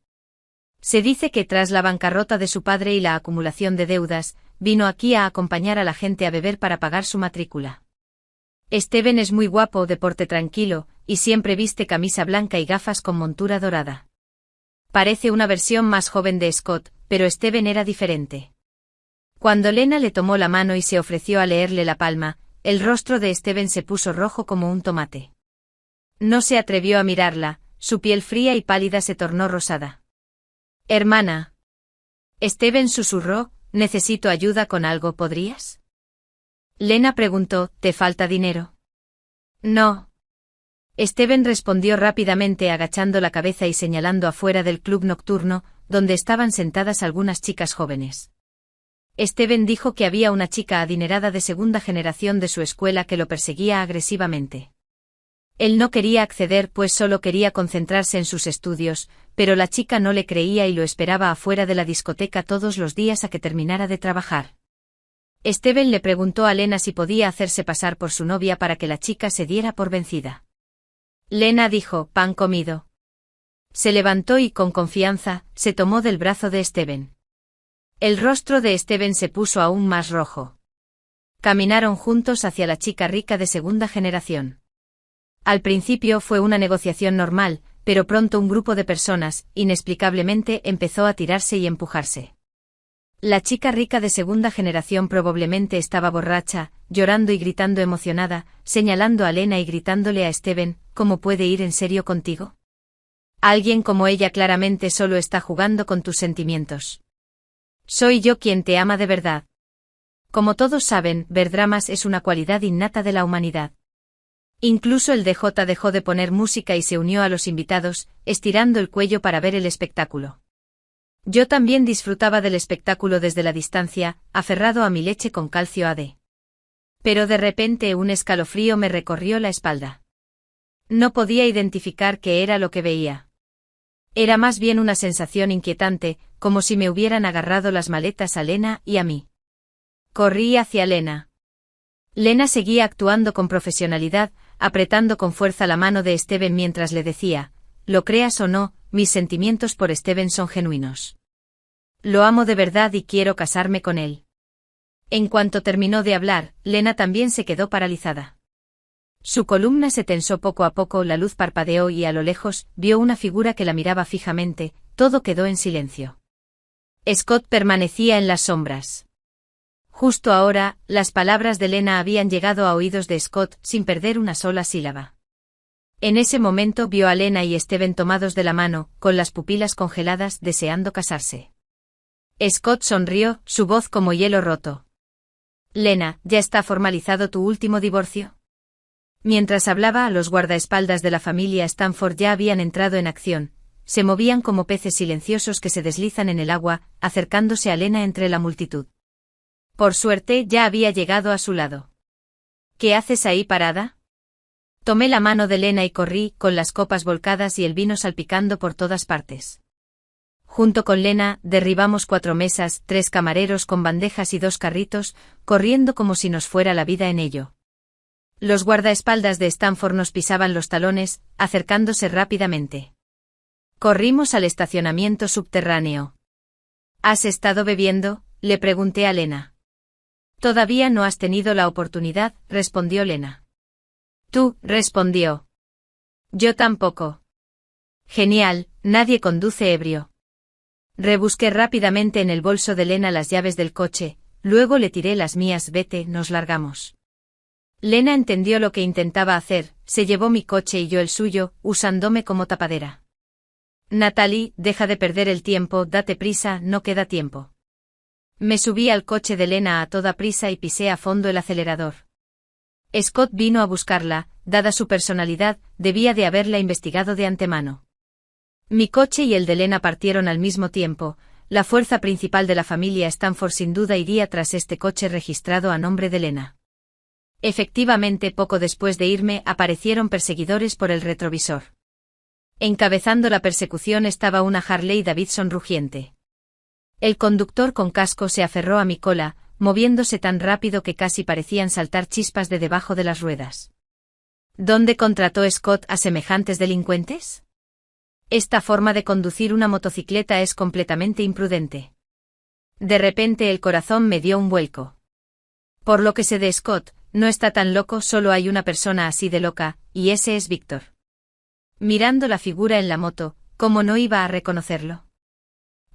Se dice que tras la bancarrota de su padre y la acumulación de deudas, vino aquí a acompañar a la gente a beber para pagar su matrícula. Steven es muy guapo, de porte tranquilo, y siempre viste camisa blanca y gafas con montura dorada. Parece una versión más joven de Scott, pero Steven era diferente. Cuando Lena le tomó la mano y se ofreció a leerle la palma, el rostro de Steven se puso rojo como un tomate. No se atrevió a mirarla, su piel fría y pálida se tornó rosada. Hermana. Steven susurró, necesito ayuda con algo, ¿podrías? Lena preguntó, ¿te falta dinero? No. Steven respondió rápidamente agachando la cabeza y señalando afuera del club nocturno, donde estaban sentadas algunas chicas jóvenes. Steven dijo que había una chica adinerada de segunda generación de su escuela que lo perseguía agresivamente. Él no quería acceder pues solo quería concentrarse en sus estudios, pero la chica no le creía y lo esperaba afuera de la discoteca todos los días a que terminara de trabajar. Steven le preguntó a Lena si podía hacerse pasar por su novia para que la chica se diera por vencida. Lena dijo, pan comido. Se levantó y con confianza, se tomó del brazo de Steven. El rostro de Steven se puso aún más rojo. Caminaron juntos hacia la chica rica de segunda generación. Al principio fue una negociación normal, pero pronto un grupo de personas, inexplicablemente, empezó a tirarse y empujarse. La chica rica de segunda generación probablemente estaba borracha, llorando y gritando emocionada, señalando a Lena y gritándole a Steven, ¿cómo puede ir en serio contigo? Alguien como ella claramente solo está jugando con tus sentimientos. Soy yo quien te ama de verdad. Como todos saben, ver dramas es una cualidad innata de la humanidad. Incluso el DJ dejó de poner música y se unió a los invitados, estirando el cuello para ver el espectáculo. Yo también disfrutaba del espectáculo desde la distancia, aferrado a mi leche con calcio AD. Pero de repente un escalofrío me recorrió la espalda. No podía identificar qué era lo que veía. Era más bien una sensación inquietante, como si me hubieran agarrado las maletas a Lena y a mí. Corrí hacia Lena. Lena seguía actuando con profesionalidad, apretando con fuerza la mano de Steven mientras le decía, lo creas o no, mis sentimientos por Steven son genuinos. Lo amo de verdad y quiero casarme con él. En cuanto terminó de hablar, Lena también se quedó paralizada. Su columna se tensó poco a poco, la luz parpadeó y a lo lejos, vio una figura que la miraba fijamente, todo quedó en silencio. Scott permanecía en las sombras. Justo ahora, las palabras de Lena habían llegado a oídos de Scott sin perder una sola sílaba. En ese momento vio a Lena y Steven tomados de la mano, con las pupilas congeladas, deseando casarse. Scott sonrió, su voz como hielo roto. Lena, ¿ya está formalizado tu último divorcio? Mientras hablaba, los guardaespaldas de la familia Stanford ya habían entrado en acción, se movían como peces silenciosos que se deslizan en el agua, acercándose a Lena entre la multitud. Por suerte ya había llegado a su lado. ¿Qué haces ahí parada? Tomé la mano de Lena y corrí, con las copas volcadas y el vino salpicando por todas partes. Junto con Lena, derribamos 4 mesas, 3 camareros con bandejas y 2 carritos, corriendo como si nos fuera la vida en ello. Los guardaespaldas de Stanford nos pisaban los talones, acercándose rápidamente. Corrimos al estacionamiento subterráneo. ¿Has estado bebiendo?, le pregunté a Lena. Todavía no has tenido la oportunidad, respondió Lena. Tú, respondió. Yo tampoco. Genial, nadie conduce ebrio. Rebusqué rápidamente en el bolso de Lena las llaves del coche, luego le tiré las mías. Vete, nos largamos. Lena entendió lo que intentaba hacer, se llevó mi coche y yo el suyo, usándome como tapadera. Natalie, deja de perder el tiempo, date prisa, no queda tiempo. Me subí al coche de Lena a toda prisa y pisé a fondo el acelerador. Scott vino a buscarla, dada su personalidad, debía de haberla investigado de antemano. Mi coche y el de Lena partieron al mismo tiempo, la fuerza principal de la familia Stanford sin duda iría tras este coche registrado a nombre de Lena. Efectivamente, poco después de irme aparecieron perseguidores por el retrovisor. Encabezando la persecución estaba una Harley Davidson rugiente. El conductor con casco se aferró a mi cola, moviéndose tan rápido que casi parecían saltar chispas de debajo de las ruedas. ¿Dónde contrató Scott a semejantes delincuentes? Esta forma de conducir una motocicleta es completamente imprudente. De repente el corazón me dio un vuelco. Por lo que sé de Scott, no está tan loco, solo hay una persona así de loca, y ese es Víctor. Mirando la figura en la moto, ¿cómo no iba a reconocerlo?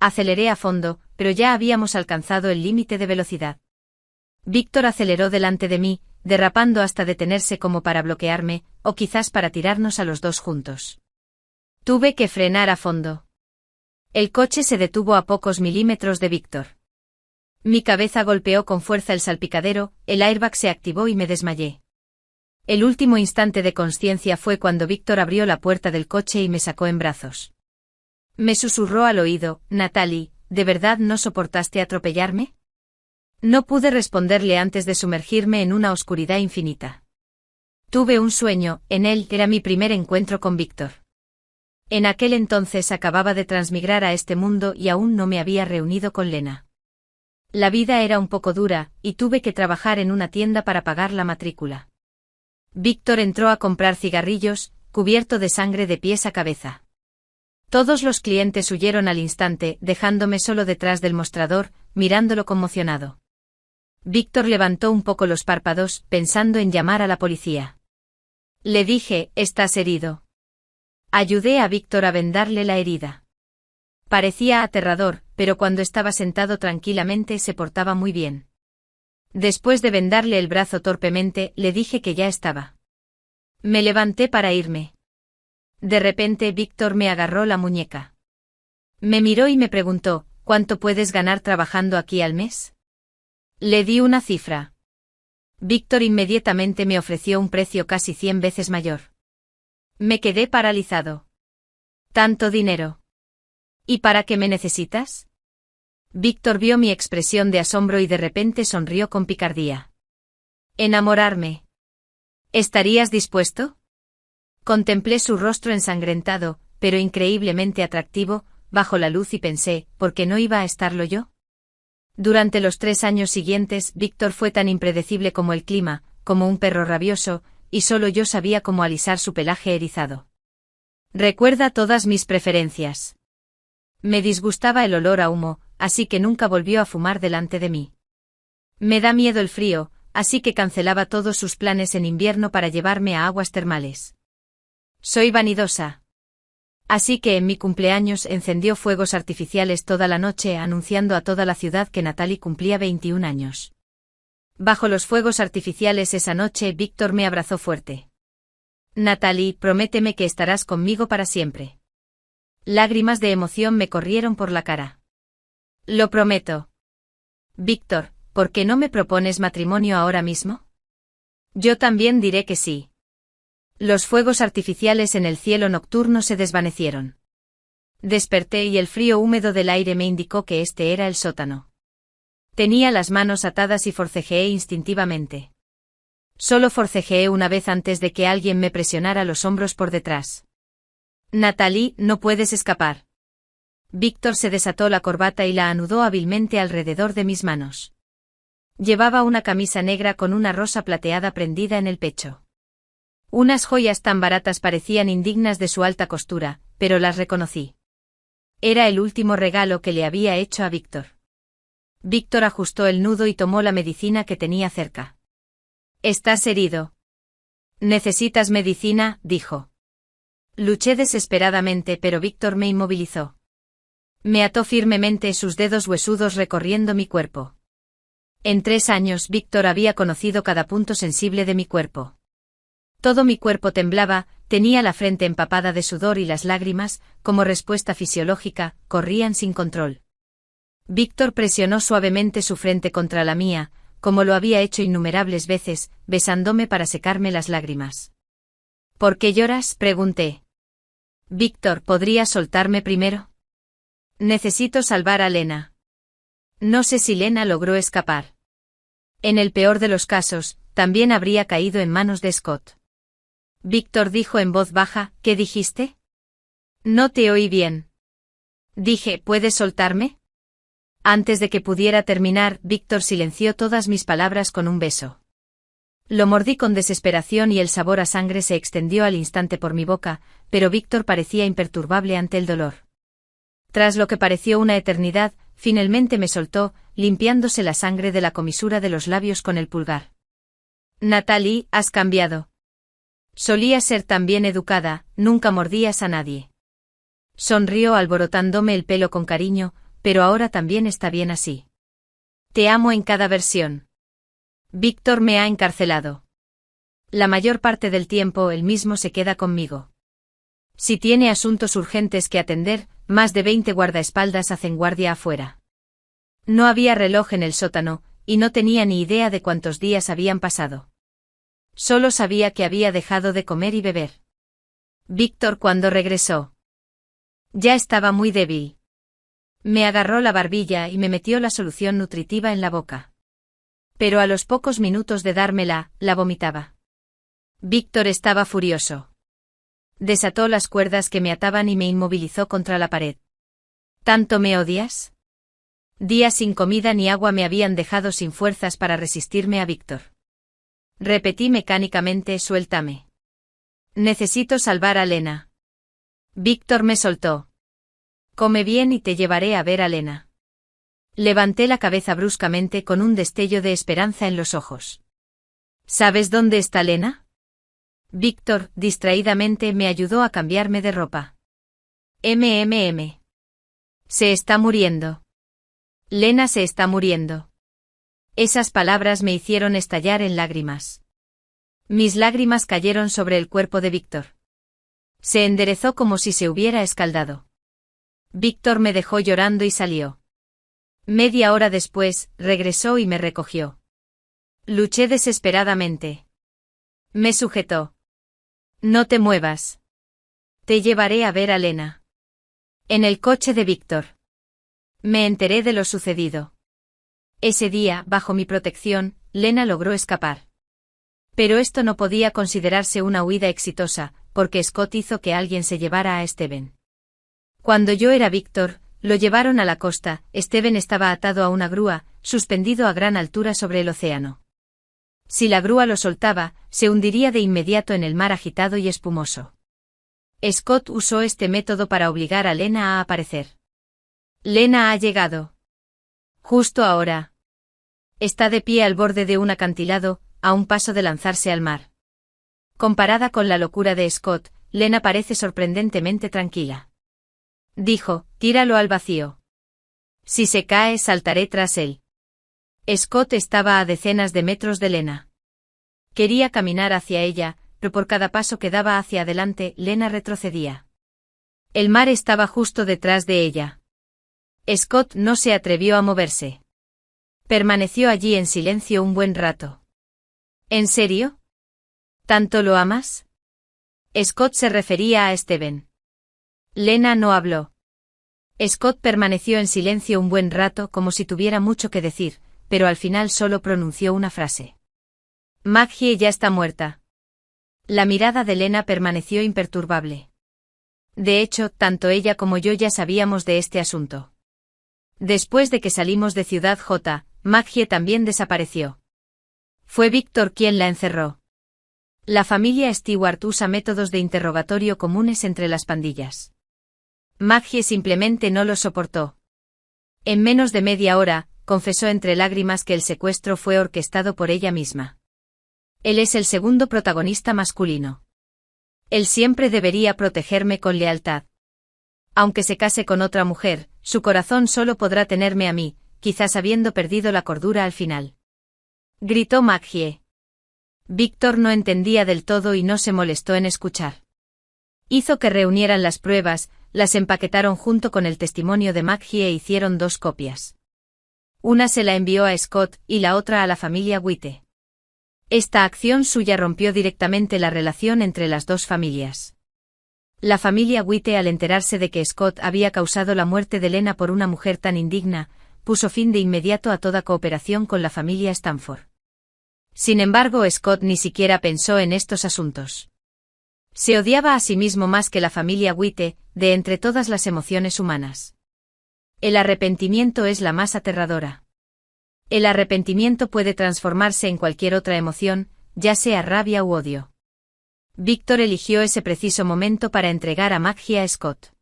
Aceleré a fondo, pero ya habíamos alcanzado el límite de velocidad. Víctor aceleró delante de mí, derrapando hasta detenerse como para bloquearme, o quizás para tirarnos a los dos juntos. Tuve que frenar a fondo. El coche se detuvo a pocos milímetros de Víctor. Mi cabeza golpeó con fuerza el salpicadero, el airbag se activó y me desmayé. El último instante de consciencia fue cuando Víctor abrió la puerta del coche y me sacó en brazos. Me susurró al oído, Natalie, ¿de verdad no soportaste atropellarme? No pude responderle antes de sumergirme en una oscuridad infinita. Tuve un sueño, en él era mi primer encuentro con Víctor. En aquel entonces acababa de transmigrar a este mundo y aún no me había reunido con Lena. La vida era un poco dura, y tuve que trabajar en una tienda para pagar la matrícula. Víctor entró a comprar cigarrillos, cubierto de sangre de pies a cabeza. Todos los clientes huyeron al instante, dejándome solo detrás del mostrador, mirándolo conmocionado. Víctor levantó un poco los párpados, pensando en llamar a la policía. Le dije, «¿Estás herido?». Ayudé a Víctor a vendarle la herida. Parecía aterrador, pero cuando estaba sentado tranquilamente se portaba muy bien. Después de vendarle el brazo torpemente, le dije que ya estaba. Me levanté para irme. De repente Víctor me agarró la muñeca. Me miró y me preguntó, «¿Cuánto puedes ganar trabajando aquí al mes?». Le di una cifra. Víctor inmediatamente me ofreció un precio casi 100 veces mayor. Me quedé paralizado. ¿Tanto dinero? ¿Y para qué me necesitas? Víctor vio mi expresión de asombro y de repente sonrió con picardía. ¿Enamorarme? ¿Estarías dispuesto? Contemplé su rostro ensangrentado, pero increíblemente atractivo, bajo la luz y pensé, ¿por qué no iba a estarlo yo? Durante los 3 años siguientes, Víctor fue tan impredecible como el clima, como un perro rabioso, y solo yo sabía cómo alisar su pelaje erizado. Recuerda todas mis preferencias. Me disgustaba el olor a humo, así que nunca volvió a fumar delante de mí. Me da miedo el frío, así que cancelaba todos sus planes en invierno para llevarme a aguas termales. Soy vanidosa. Así que en mi cumpleaños encendió fuegos artificiales toda la noche anunciando a toda la ciudad que Natalie cumplía 21 años. Bajo los fuegos artificiales esa noche Víctor me abrazó fuerte. Natalie, prométeme que estarás conmigo para siempre. Lágrimas de emoción me corrieron por la cara. Lo prometo. Víctor, ¿por qué no me propones matrimonio ahora mismo? Yo también diré que sí. Los fuegos artificiales en el cielo nocturno se desvanecieron. Desperté y el frío húmedo del aire me indicó que este era el sótano. Tenía las manos atadas y forcejeé instintivamente. Solo forcejeé una vez antes de que alguien me presionara los hombros por detrás. Natalie, no puedes escapar. Víctor se desató la corbata y la anudó hábilmente alrededor de mis manos. Llevaba una camisa negra con una rosa plateada prendida en el pecho. Unas joyas tan baratas parecían indignas de su alta costura, pero las reconocí. Era el último regalo que le había hecho a Víctor. Víctor ajustó el nudo y tomó la medicina que tenía cerca. «¿Estás herido?» «¿Necesitas medicina?», dijo. Luché desesperadamente, pero Víctor me inmovilizó. Me ató firmemente, sus dedos huesudos recorriendo mi cuerpo. En 3 años Víctor había conocido cada punto sensible de mi cuerpo. Todo mi cuerpo temblaba, tenía la frente empapada de sudor y las lágrimas, como respuesta fisiológica, corrían sin control. Víctor presionó suavemente su frente contra la mía, como lo había hecho innumerables veces, besándome para secarme las lágrimas. «¿Por qué lloras?», pregunté. «Víctor, ¿podrías soltarme primero? Necesito salvar a Lena». No sé si Lena logró escapar. En el peor de los casos, también habría caído en manos de Scott. Víctor dijo en voz baja, «¿Qué dijiste?». «No te oí bien». Dije, «¿puedes soltarme?». Antes de que pudiera terminar, Víctor silenció todas mis palabras con un beso. Lo mordí con desesperación y el sabor a sangre se extendió al instante por mi boca, pero Víctor parecía imperturbable ante el dolor. Tras lo que pareció una eternidad, finalmente me soltó, limpiándose la sangre de la comisura de los labios con el pulgar. «Natalie, has cambiado. Solías ser tan bien educada, nunca mordías a nadie». Sonrió alborotándome el pelo con cariño, «pero ahora también está bien así. Te amo en cada versión». Víctor me ha encarcelado. La mayor parte del tiempo él mismo se queda conmigo. Si tiene asuntos urgentes que atender, más de 20 guardaespaldas hacen guardia afuera. No había reloj en el sótano, y no tenía ni idea de cuántos días habían pasado. Solo sabía que había dejado de comer y beber. Víctor, cuando regresó, ya estaba muy débil. Me agarró la barbilla y me metió la solución nutritiva en la boca. Pero a los pocos minutos de dármela, la vomitaba. Víctor estaba furioso. Desató las cuerdas que me ataban y me inmovilizó contra la pared. ¿Tanto me odias? Días sin comida ni agua me habían dejado sin fuerzas para resistirme a Víctor. Repetí mecánicamente: suéltame. Necesito salvar a Lena. Víctor me soltó. Come bien y te llevaré a ver a Lena. Levanté la cabeza bruscamente con un destello de esperanza en los ojos. ¿Sabes dónde está Lena? Víctor, distraídamente, me ayudó a cambiarme de ropa. Se está muriendo. Lena se está muriendo. Esas palabras me hicieron estallar en lágrimas. Mis lágrimas cayeron sobre el cuerpo de Víctor. Se enderezó como si se hubiera escaldado. Víctor me dejó llorando y salió. Media hora después, regresó y me recogió. Luché desesperadamente. Me sujetó. No te muevas. Te llevaré a ver a Lena. En el coche de Víctor. Me enteré de lo sucedido. Ese día, bajo mi protección, Lena logró escapar. Pero esto no podía considerarse una huida exitosa, porque Scott hizo que alguien se llevara a Steven. Cuando yo era Víctor, lo llevaron a la costa. Steven estaba atado a una grúa, suspendido a gran altura sobre el océano. Si la grúa lo soltaba, se hundiría de inmediato en el mar agitado y espumoso. Scott usó este método para obligar a Lena a aparecer. Lena ha llegado. Justo ahora. Está de pie al borde de un acantilado, a un paso de lanzarse al mar. Comparada con la locura de Scott, Lena parece sorprendentemente tranquila. Dijo: tíralo al vacío. Si se cae, saltaré tras él. Scott estaba a decenas de metros de Lena. Quería caminar hacia ella, pero por cada paso que daba hacia adelante, Lena retrocedía. El mar estaba justo detrás de ella. Scott no se atrevió a moverse. Permaneció allí en silencio un buen rato. ¿En serio? ¿Tanto lo amas? Scott se refería a Steven. Lena no habló. Scott permaneció en silencio un buen rato como si tuviera mucho que decir, pero al final solo pronunció una frase. Maggie ya está muerta. La mirada de Lena permaneció imperturbable. De hecho, tanto ella como yo ya sabíamos de este asunto. Después de que salimos de Ciudad J, Maggie también desapareció. Fue Víctor quien la encerró. La familia Stewart usa métodos de interrogatorio comunes entre las pandillas. Maggie simplemente no lo soportó. En menos de media hora, confesó entre lágrimas que el secuestro fue orquestado por ella misma. Él es el segundo protagonista masculino. Él siempre debería protegerme con lealtad. Aunque se case con otra mujer, su corazón solo podrá tenerme a mí, quizás habiendo perdido la cordura al final. Gritó Maggie. Víctor no entendía del todo y no se molestó en escuchar. Hizo que reunieran las pruebas, las empaquetaron junto con el testimonio de Maggie e hicieron 2 copias. Una se la envió a Scott y la otra a la familia White. Esta acción suya rompió directamente la relación entre las 2 familias. La familia White, al enterarse de que Scott había causado la muerte de Lena por una mujer tan indigna, puso fin de inmediato a toda cooperación con la familia Stanford. Sin embargo, Scott ni siquiera pensó en estos asuntos. Se odiaba a sí mismo más que la familia White, de entre todas las emociones humanas. El arrepentimiento es la más aterradora. El arrepentimiento puede transformarse en cualquier otra emoción, ya sea rabia u odio. Víctor eligió ese preciso momento para entregar a Maggie a Scott.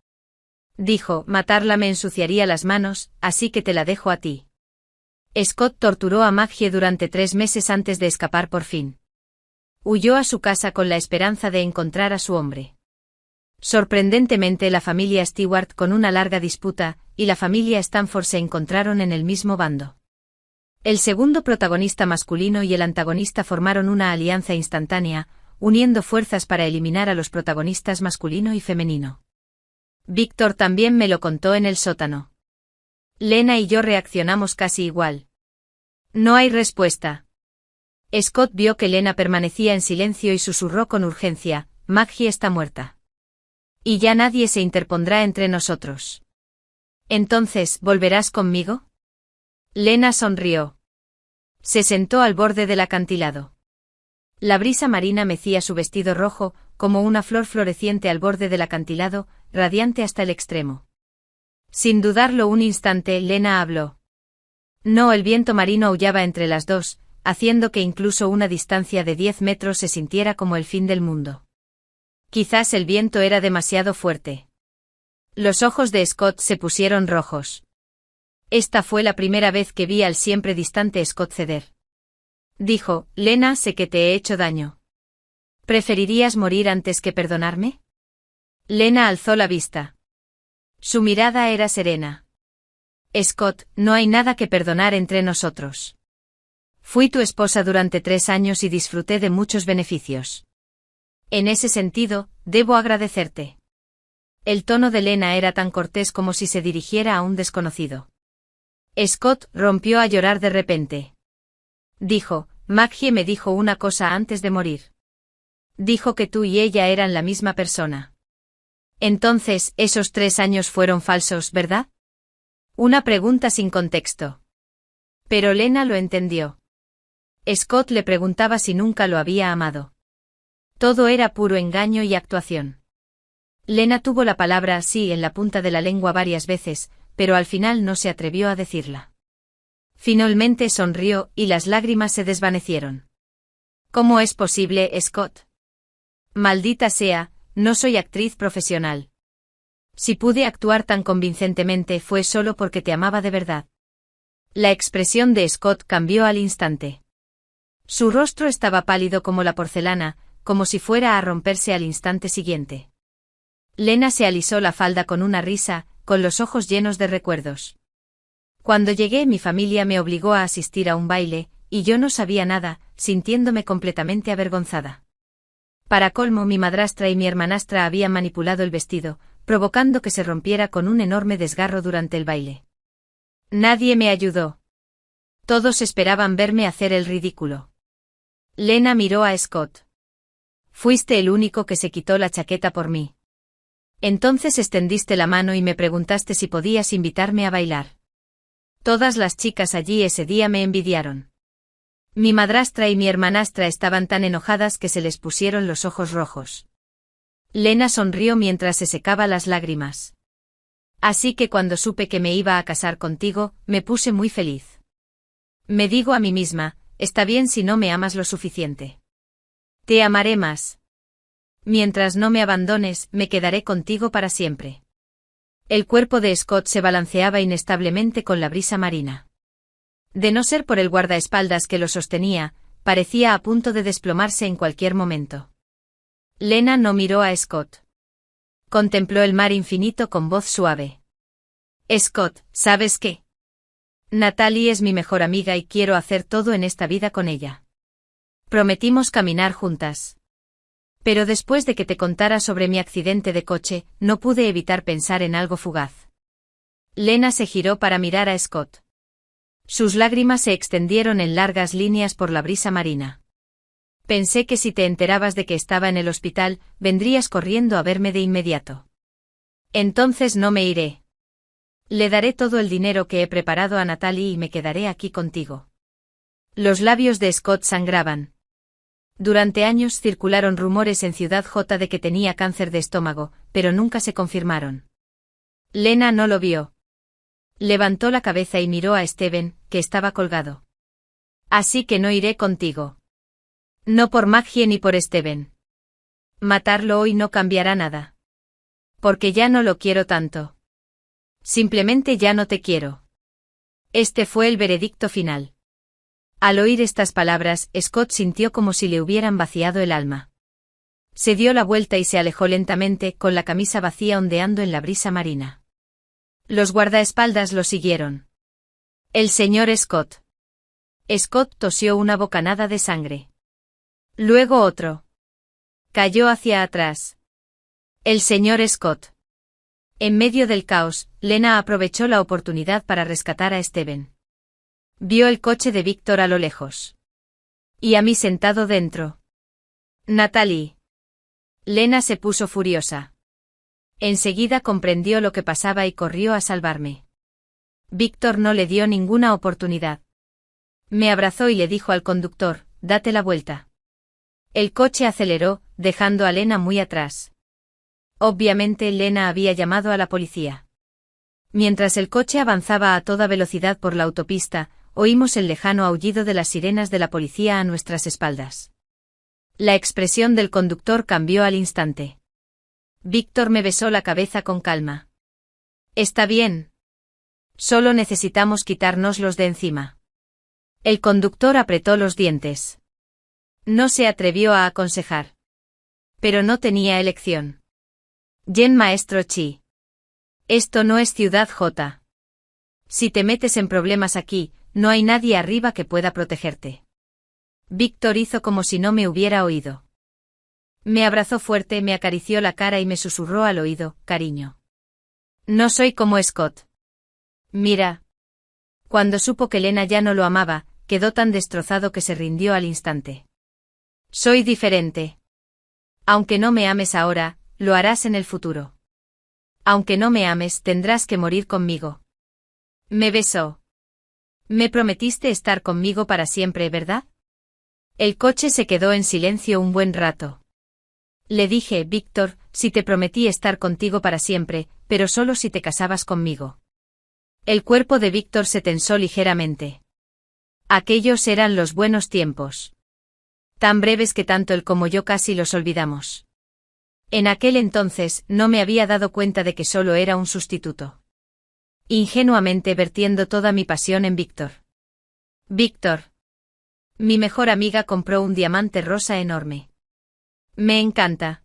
Dijo: matarla me ensuciaría las manos, así que te la dejo a ti. Scott torturó a Maggie durante 3 meses antes de escapar por fin. Huyó a su casa con la esperanza de encontrar a su hombre. Sorprendentemente, la familia Stewart con una larga disputa, y la familia Stanford se encontraron en el mismo bando. El segundo protagonista masculino y el antagonista formaron una alianza instantánea, uniendo fuerzas para eliminar a los protagonistas masculino y femenino. Víctor también me lo contó en el sótano. Lena y yo reaccionamos casi igual. No hay respuesta. Scott vio que Lena permanecía en silencio y susurró con urgencia: Maggie está muerta. Y ya nadie se interpondrá entre nosotros. Entonces, ¿volverás conmigo? Lena sonrió. Se sentó al borde del acantilado. La brisa marina mecía su vestido rojo, como una flor floreciente al borde del acantilado, radiante hasta el extremo. Sin dudarlo un instante, Lena habló. No, el viento marino aullaba entre las dos, haciendo que incluso una distancia de 10 metros se sintiera como el fin del mundo. Quizás el viento era demasiado fuerte. Los ojos de Scott se pusieron rojos. Esta fue la primera vez que vi al siempre distante Scott ceder. Dijo, Lena, sé que te he hecho daño. ¿Preferirías morir antes que perdonarme? Lena alzó la vista. Su mirada era serena. Scott, no hay nada que perdonar entre nosotros. Fui tu esposa durante 3 años y disfruté de muchos beneficios. En ese sentido, debo agradecerte. El tono de Lena era tan cortés como si se dirigiera a un desconocido. Scott rompió a llorar de repente. Dijo, Maggie me dijo una cosa antes de morir. Dijo que tú y ella eran la misma persona. Entonces, esos 3 años fueron falsos, ¿verdad? Una pregunta sin contexto. Pero Lena lo entendió. Scott le preguntaba si nunca lo había amado. Todo era puro engaño y actuación. Lena tuvo la palabra así en la punta de la lengua varias veces, pero al final no se atrevió a decirla. Finalmente sonrió y las lágrimas se desvanecieron. ¿Cómo es posible, Scott? Maldita sea, no soy actriz profesional. Si pude actuar tan convincentemente fue solo porque te amaba de verdad. La expresión de Scott cambió al instante. Su rostro estaba pálido como la porcelana, como si fuera a romperse al instante siguiente. Lena se alisó la falda con una risa, con los ojos llenos de recuerdos. Cuando llegué, mi familia me obligó a asistir a un baile, y yo no sabía nada, sintiéndome completamente avergonzada. Para colmo, mi madrastra y mi hermanastra habían manipulado el vestido, provocando que se rompiera con un enorme desgarro durante el baile. Nadie me ayudó. Todos esperaban verme hacer el ridículo. Lena miró a Scott. Fuiste el único que se quitó la chaqueta por mí. Entonces extendiste la mano y me preguntaste si podías invitarme a bailar. Todas las chicas allí ese día me envidiaron. Mi madrastra y mi hermanastra estaban tan enojadas que se les pusieron los ojos rojos. Lena sonrió mientras se secaba las lágrimas. Así que cuando supe que me iba a casar contigo, me puse muy feliz. Me digo a mí misma, está bien si no me amas lo suficiente. Te amaré más. Mientras no me abandones, me quedaré contigo para siempre. El cuerpo de Scott se balanceaba inestablemente con la brisa marina. De no ser por el guardaespaldas que lo sostenía, parecía a punto de desplomarse en cualquier momento. Lena no miró a Scott. Contempló el mar infinito con voz suave. Scott, ¿sabes qué? Natalie es mi mejor amiga y quiero hacer todo en esta vida con ella. Prometimos caminar juntas. Pero después de que te contara sobre mi accidente de coche, no pude evitar pensar en algo fugaz. Lena se giró para mirar a Scott. Sus lágrimas se extendieron en largas líneas por la brisa marina. Pensé que si te enterabas de que estaba en el hospital, vendrías corriendo a verme de inmediato. Entonces no me iré. Le daré todo el dinero que he preparado a Natalie y me quedaré aquí contigo. Los labios de Scott sangraban. Durante años circularon rumores en Ciudad J de que tenía cáncer de estómago, pero nunca se confirmaron. Lena no lo vio. Levantó la cabeza y miró a Steven, que estaba colgado. Así que no iré contigo. No por Maggie ni por Steven. Matarlo hoy no cambiará nada. Porque ya no lo quiero tanto. Simplemente ya no te quiero. Este fue el veredicto final. Al oír estas palabras, Scott sintió como si le hubieran vaciado el alma. Se dio la vuelta y se alejó lentamente, con la camisa vacía ondeando en la brisa marina. Los guardaespaldas lo siguieron. El señor Scott. Scott tosió una bocanada de sangre. Luego otro. Cayó hacia atrás. El señor Scott. En medio del caos, Lena aprovechó la oportunidad para rescatar a Steven. Vio el coche de Víctor a lo lejos. Y a mí sentado dentro. Natalie. Lena se puso furiosa. Enseguida comprendió lo que pasaba y corrió a salvarme. Víctor no le dio ninguna oportunidad. Me abrazó y le dijo al conductor, date la vuelta. El coche aceleró, dejando a Lena muy atrás. Obviamente Lena había llamado a la policía. Mientras el coche avanzaba a toda velocidad por la autopista, oímos el lejano aullido de las sirenas de la policía a nuestras espaldas. La expresión del conductor cambió al instante. Víctor me besó la cabeza con calma. «Está bien. Solo necesitamos quitárnoslos de encima». El conductor apretó los dientes. No se atrevió a aconsejar. Pero no tenía elección. «Jen Maestro Chi. Esto no es Ciudad J. Si te metes en problemas aquí, no hay nadie arriba que pueda protegerte». Víctor hizo como si no me hubiera oído. Me abrazó fuerte, me acarició la cara y me susurró al oído, «Cariño. No soy como Scott. Mira». Cuando supo que Lena ya no lo amaba, quedó tan destrozado que se rindió al instante. «Soy diferente. Aunque no me ames ahora, lo harás en el futuro. Aunque no me ames, tendrás que morir conmigo». Me besó. «Me prometiste estar conmigo para siempre, ¿verdad?». El coche se quedó en silencio un buen rato. Le dije, «Víctor, si te prometí estar contigo para siempre, pero solo si te casabas conmigo». El cuerpo de Víctor se tensó ligeramente. Aquellos eran los buenos tiempos. Tan breves que tanto él como yo casi los olvidamos. En aquel entonces no me había dado cuenta de que solo era un sustituto. Ingenuamente vertiendo toda mi pasión en Víctor. Víctor. Mi mejor amiga compró un diamante rosa enorme. Me encanta.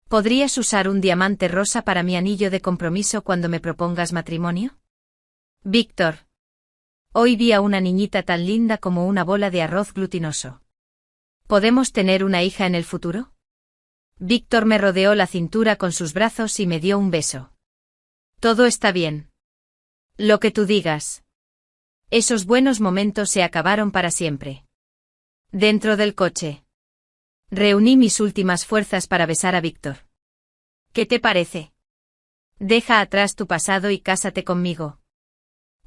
¿Podrías usar un diamante rosa para mi anillo de compromiso cuando me propongas matrimonio? Víctor. Hoy vi a una niñita tan linda como una bola de arroz glutinoso. ¿Podemos tener una hija en el futuro? Víctor me rodeó la cintura con sus brazos y me dio un beso. Todo está bien. Lo que tú digas. Esos buenos momentos se acabaron para siempre. Dentro del coche. Reuní mis últimas fuerzas para besar a Víctor. ¿Qué te parece? Deja atrás tu pasado y cásate conmigo.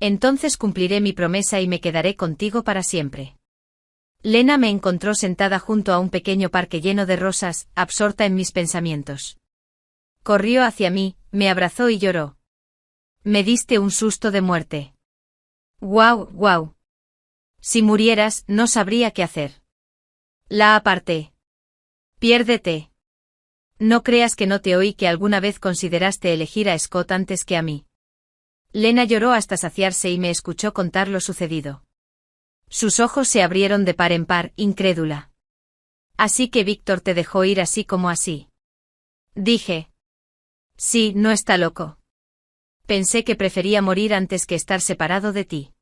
Entonces cumpliré mi promesa y me quedaré contigo para siempre. Lena me encontró sentada junto a un pequeño parque lleno de rosas, absorta en mis pensamientos. Corrió hacia mí, me abrazó y lloró. Me diste un susto de muerte. ¡Guau, guau! Si murieras, no sabría qué hacer. La aparté. Piérdete. No creas que no te oí que alguna vez consideraste elegir a Scott antes que a mí. Lena lloró hasta saciarse y me escuchó contar lo sucedido. Sus ojos se abrieron de par en par, incrédula. Así que Víctor te dejó ir así como así. Dije. Sí, no está loco. Pensé que prefería morir antes que estar separado de ti.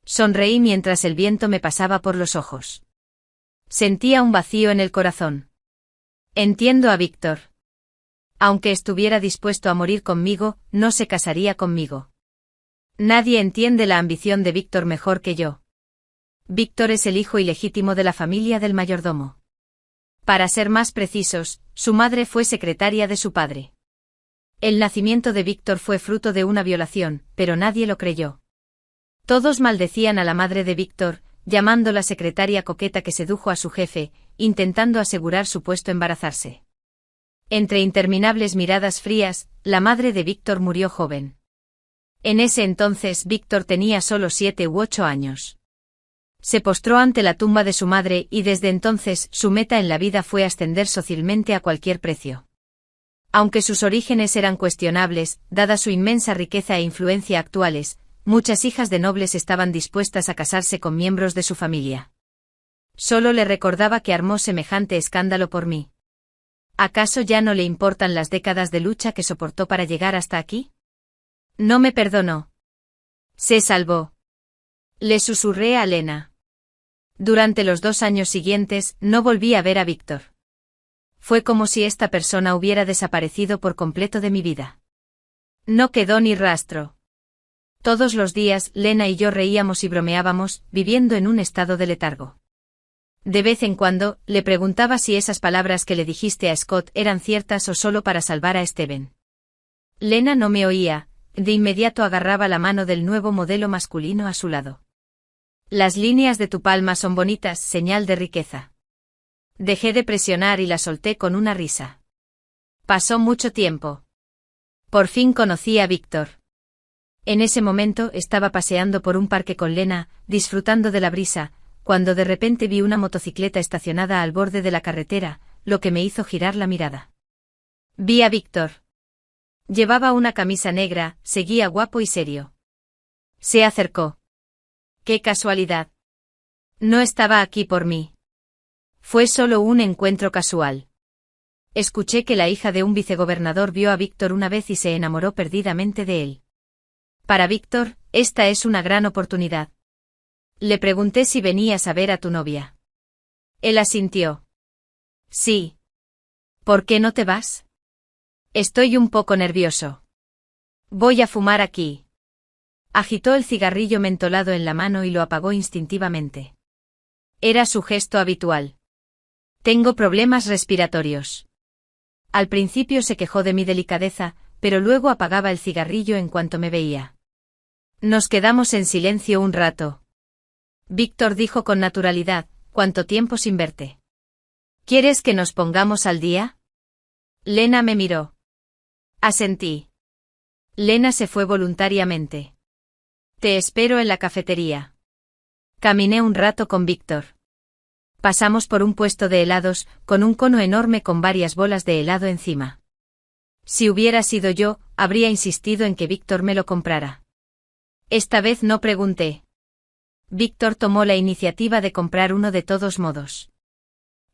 Sonreí mientras el viento me pasaba por los ojos. Sentía un vacío en el corazón. Entiendo a Víctor. Aunque estuviera dispuesto a morir conmigo, no se casaría conmigo. Nadie entiende la ambición de Víctor mejor que yo. Víctor es el hijo ilegítimo de la familia del mayordomo. Para ser más precisos, su madre fue secretaria de su padre. El nacimiento de Víctor fue fruto de una violación, pero nadie lo creyó. Todos maldecían a la madre de Víctor, llamándola secretaria coqueta que sedujo a su jefe, intentando asegurar su puesto embarazarse. Entre interminables miradas frías, la madre de Víctor murió joven. En ese entonces Víctor tenía solo 7 u 8 años. Se postró ante la tumba de su madre y desde entonces su meta en la vida fue ascender socialmente a cualquier precio. Aunque sus orígenes eran cuestionables, dada su inmensa riqueza e influencia actuales, muchas hijas de nobles estaban dispuestas a casarse con miembros de su familia. Solo le recordaba que armó semejante escándalo por mí. ¿Acaso ya no le importan las décadas de lucha que soportó para llegar hasta aquí? No me perdonó. Se salvó. Le susurré a Lena. Durante los 2 años siguientes, no volví a ver a Víctor. Fue como si esta persona hubiera desaparecido por completo de mi vida. No quedó ni rastro. Todos los días, Lena y yo reíamos y bromeábamos, viviendo en un estado de letargo. De vez en cuando, le preguntaba si esas palabras que le dijiste a Scott eran ciertas o solo para salvar a Steven. Lena no me oía, de inmediato agarraba la mano del nuevo modelo masculino a su lado. Las líneas de tu palma son bonitas, señal de riqueza. Dejé de presionar y la solté con una risa. Pasó mucho tiempo. Por fin conocí a Víctor. En ese momento estaba paseando por un parque con Lena, disfrutando de la brisa, cuando de repente vi una motocicleta estacionada al borde de la carretera, lo que me hizo girar la mirada. Vi a Víctor. Llevaba una camisa negra, seguía guapo y serio. Se acercó. ¡Qué casualidad! No estaba aquí por mí. Fue solo un encuentro casual. Escuché que la hija de un vicegobernador vio a Víctor una vez y se enamoró perdidamente de él. Para Víctor, esta es una gran oportunidad. Le pregunté si venías a ver a tu novia. Él asintió. Sí. ¿Por qué no te vas? Estoy un poco nervioso. Voy a fumar aquí. Agitó el cigarrillo mentolado en la mano y lo apagó instintivamente. Era su gesto habitual. Tengo problemas respiratorios. Al principio se quejó de mi delicadeza, pero luego apagaba el cigarrillo en cuanto me veía. Nos quedamos en silencio un rato. Víctor dijo con naturalidad, ¿cuánto tiempo sin verte? ¿Quieres que nos pongamos al día? Lena me miró. Asentí. Lena se fue voluntariamente. Te espero en la cafetería. Caminé un rato con Víctor. Pasamos por un puesto de helados, con un cono enorme con varias bolas de helado encima. Si hubiera sido yo, habría insistido en que Víctor me lo comprara. Esta vez no pregunté. Víctor tomó la iniciativa de comprar uno de todos modos.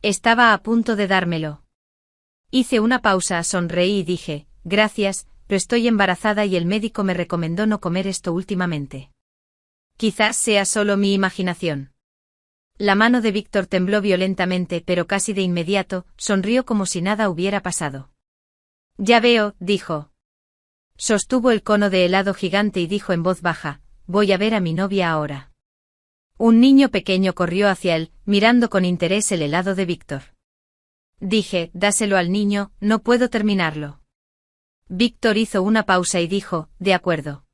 Estaba a punto de dármelo. Hice una pausa, sonreí y dije, gracias, pero estoy embarazada y el médico me recomendó no comer esto últimamente. Quizás sea solo mi imaginación. La mano de Víctor tembló violentamente, pero casi de inmediato, sonrió como si nada hubiera pasado. Ya veo, dijo. Sostuvo el cono de helado gigante y dijo en voz baja, voy a ver a mi novia ahora. Un niño pequeño corrió hacia él, mirando con interés el helado de Víctor. Dije, dáselo al niño, no puedo terminarlo. Víctor hizo una pausa y dijo, de acuerdo.